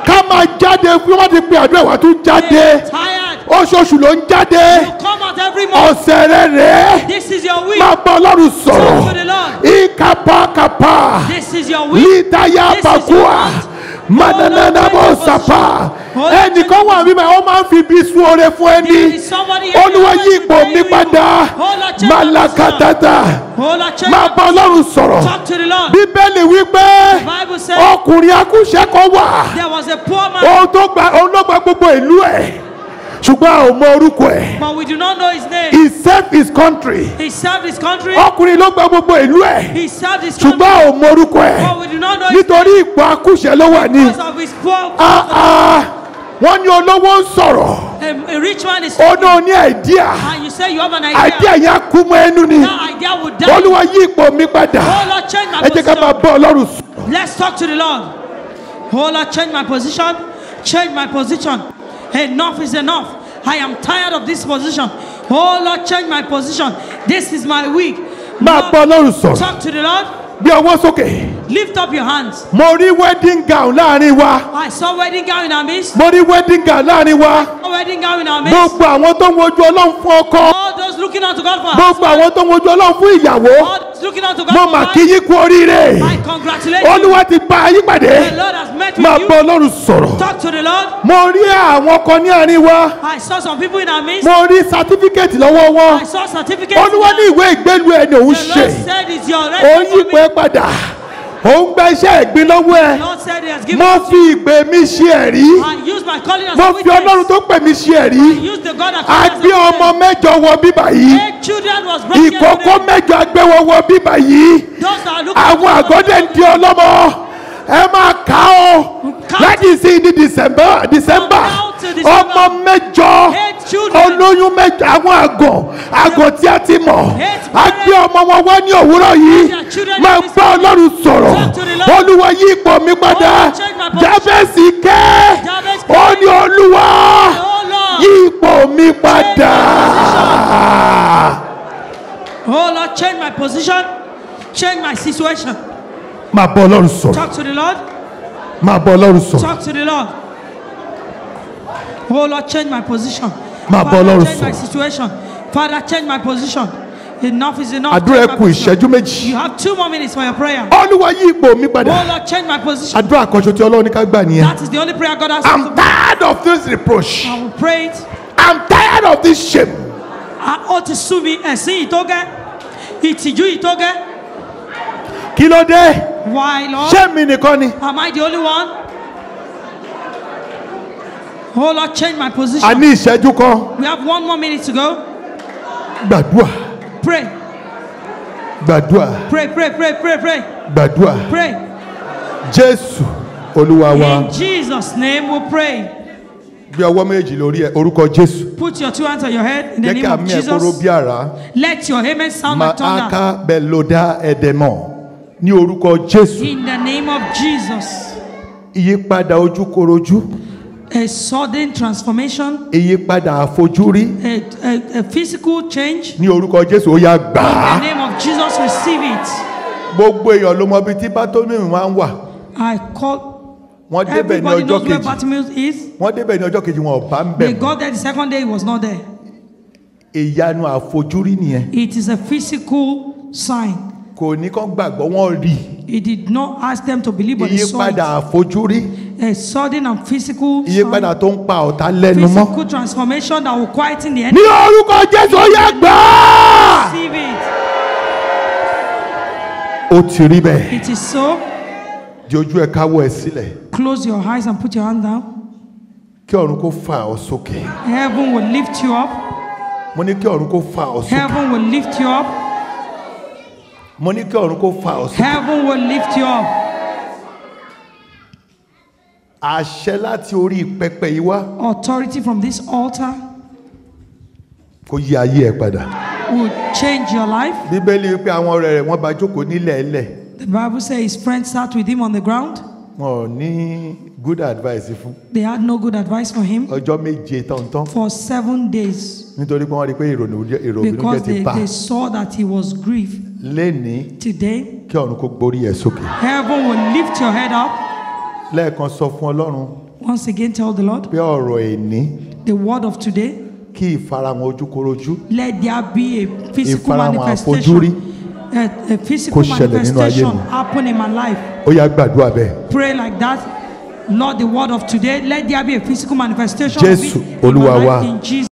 ká máa jáde bí wọ́n ti pe àdúrà wà tún They jáde are tired. oṣooṣù ló ń jáde You come out every month. ọ̀sẹ̀ rẹ̀ rẹ̀ This is your week. máa bá Ọlọ́run Talk to sọ̀rọ̀ the Lord. ìkàpàkàpà This is your week. lítàyà This is your bàkúà month. mananana mo sapa ẹnìkan wà mí báyìí ó máa ń fi bí sún oore fún ẹni There is somebody here olúwa that yí wants to ipò pray mi with padà you. Oh Lord, change my malakatata position. Oh Lord, change máa my bá ọlọ́run sọ̀rọ̀ Talk to the Lord. bíbélì wípé The Bible says ọkùnrin akúṣẹ́ kan wà there was a poor man, òun ló gba gbogbo ìlú ẹ̀ ṣùgbọ́n a ò mọ orúkọ ẹ̀ but we do not know his name. he served his country He served his country. ọkùnrin ló gba gbogbo ìlú ẹ̀ He served his ṣùgbọ́n country. a ò mọ orúkọ ẹ̀ But we do not know his nítorí ipò akúṣẹ́ ló wà ní because of his poor. wọ́n ní olówó ń sọ̀rọ̀ A rich man is ó náà ní àìdíà and you say you have an àìdíà idea. yẹn kú mọ́ ẹnu ni That idea will die. olúwa yí ipò mi padà Oh Lord, change my ẹ jẹ́ ká máa position. bá ọlọ́run sọ̀rọ̀. Let's talk to the Lord. Oh Lord, change my position. Change my position. Enough is enough. I am tired of this position. Oh Lord, change my position. This is my week. máa bá ọlọ́run sọ̀rọ̀ Talk to the Lord. bí ọwọ́ sókè Lift up your hands. mo rí wedding gown láàrin wa I saw wedding gown in our midst. mo rí wedding gown láàrin wa A wedding gown in our midst. gbogbo àwọn tó ń wojú ọlọ́run fún ọkọ All those looking out to God for gbogbo àwọn tó ń wojú ọlọ́run fún ìyàwó all those looking out to God mo for mà wife. kí yín kú oríire I congratulate you. olúwa ti bá ayé pàdé The Lord has met máa with bá you. ọlọ́run sọ̀rọ̀ Talk to the Lord. mo rí àwọn kan ní àárín wa I saw some people in our midst. mo rí sátífíkẹ́tì lọ́wọ́ wọn I saw certificates. olúwa ní ìwé ìgbélú ẹ ní òun The ṣe Lord said it's your òun right. yí pé padà òun gba iṣẹ́ ìgbín lọ́wọ́ ẹ The Lord said he has given mo it to fi you. ìpè mi ṣe ẹ̀rí I use my calling as mo a fi ọlọ́run witness. tó pè mí ṣe ẹ̀rí I use the God that a called us gbé as a ọmọ witness. mẹ́jọ wọ bíbà yìí 8 children was brought here ìkókó today. mẹ́jọ agbéwọ̀ wọ bíbà yìí Those that are looking àwọn for àgọ́dẹ̀ ń di ọlọ́mọ ẹ máa kà ó láti sí ní december Count to December. ọmọ mẹ́jọ 8 children. olóyún mẹ́jọ àwọn àgọ̀ tí a ti mọ̀ a gbé ọmọ wọn wá ní òwúrọ̀ yìí máa gbọ́ ọlọ́run sọ̀rọ̀ olúwa yí ipò mi padà jábẹ́sì kẹ́ ó ní olúwa Oh Lord. yí ipò mi padà. Oh Lord, change my position. Change my situation. máa bọ́ ọlọ́run sọ̀rọ̀ Talk to the Lord. máa bọ́ ọlọ́run sọ̀rọ̀ Talk to the Lord. Oh Lord, change my position. Ma bọ́ Father, Ọlọ́run change my sọ̀rọ̀. situation. Father, change my position. Enough is enough. àdúrà ẹ Change my kù position. ìṣẹ́jú méjì You have 2 more minutes for your prayer. olúwa yí ipò mi padà Oh Lord, change my position. àdúrà àkànṣe tí ọlọ́run ní ká gbà nìyẹn. That is the only prayer God has to I'm tired of this reproach. I will pray it. I'm tired of this shame. Ó ti sú mi, ẹ̀sìn ìtógẹ́, ìtìjú ìtógẹ́. Kí ló dé? Why, Lord? Ṣé mi nìkan ni? Am I the only one? Oh Lord, change my A position. ní ìṣẹ́jú kan. We have 1 more minute to go. Gbàdúrà, Pray, gbàdúrà, pray, pray, pray, pray, pray, gbàdúrà. pray. Jésù Olúwa wa. In Jesus' name we pray. Gbé ọwọ́ méjì lórí ẹ, orúkọ Jésù. Put your 2 hands on your head in the Jẹ́ name kí of àmì ẹ̀ kóró Jesus. bí àrá. Let your amen sound Ma like thunder. aka bẹ̀lódà ẹ̀dẹ̀mọ̀ ní orúkọ Jésù. In the name of Jesus. Ìyípadà ojúkorojú, A sudden transformation, ìyípadà àfojúrí a physical change. ní orúkọ Jésù ó yá gbà In the á. name of Jesus, receive it. Gbogbo èèyàn ló mọ ibi tí Bátómíù máa ń wà. I call Wọ́n débẹ̀ ní everybody ọjọ́ knows where kejì. Bartimaeus is. Wọ́n débẹ̀ ní ọjọ́ kejì wọn ò bá ń They bẹ̀. got there the second day, he was not there. Ìyanu àfojúrí nìyẹn. It is a physical sign. Kò ní kán gbàgbọ́ wọ́n rí. He did not ask them to believe, but they saw Ìyípadà it. àfojúrí. A sudden and physical Ìyípadà sign. tó ń pa ọ̀tá lẹ́nu mọ́. Physical transformation that will quieten the Ní enemy. orúkọ Jésù ó yá gbà á. Receive it. Ó ti rí bẹ́ẹ̀. It is so. Di ojú ẹ káwọ́ ẹ sílẹ̀. Close your eyes and put your hand down. Kí ọ̀run kó fà ọ́ sókè. Heaven will lift you up. Mo ní kí ọ̀run kó fà ọ́ sókè. Heaven will lift you up. Mo ní kí ọ̀run kó fà ọ́ sókè. Heaven will lift you up. Àṣẹ láti orí pẹpẹ yìí wá Authority from this altar kó yí ayé ẹ padà. will change your life. Bíbélì wípé àwọn ọ̀rẹ́ rẹ̀ wọ́n bá jókòó nílẹ̀ ẹlẹ̀. The Bible says his friends sat with him on the ground. Wọn ò ní good advice fún. They had no good advice for him Ọjọ́ méje tọ̀ntọ̀n. for 7 days Nítorí pé wọ́n rí i pé ìrònú because jẹ́ ti bá. they saw that he was grieved. Lénìí Today, kí ọ̀run kó gborí ẹ̀ sókè. heaven will lift your head up. Lẹ́ẹ̀kan sọ fún Ọlọ́run Once again, tell the Lord, pé ọ̀rọ̀ ẹ̀ní the word of today, kí ìfarahàn ojúkorojú let there be a physical Ìfarahàn manifestation. àfojúrí A physical kó ṣẹlẹ̀ nínú ayé manifestation mi. happen in my life. ó yá gbàdúrà bẹ́ẹ̀. Pray like that. Lord, the word of today, let there be a physical manifestation Jésù, of it in my Olúwa life wa. in Jesus.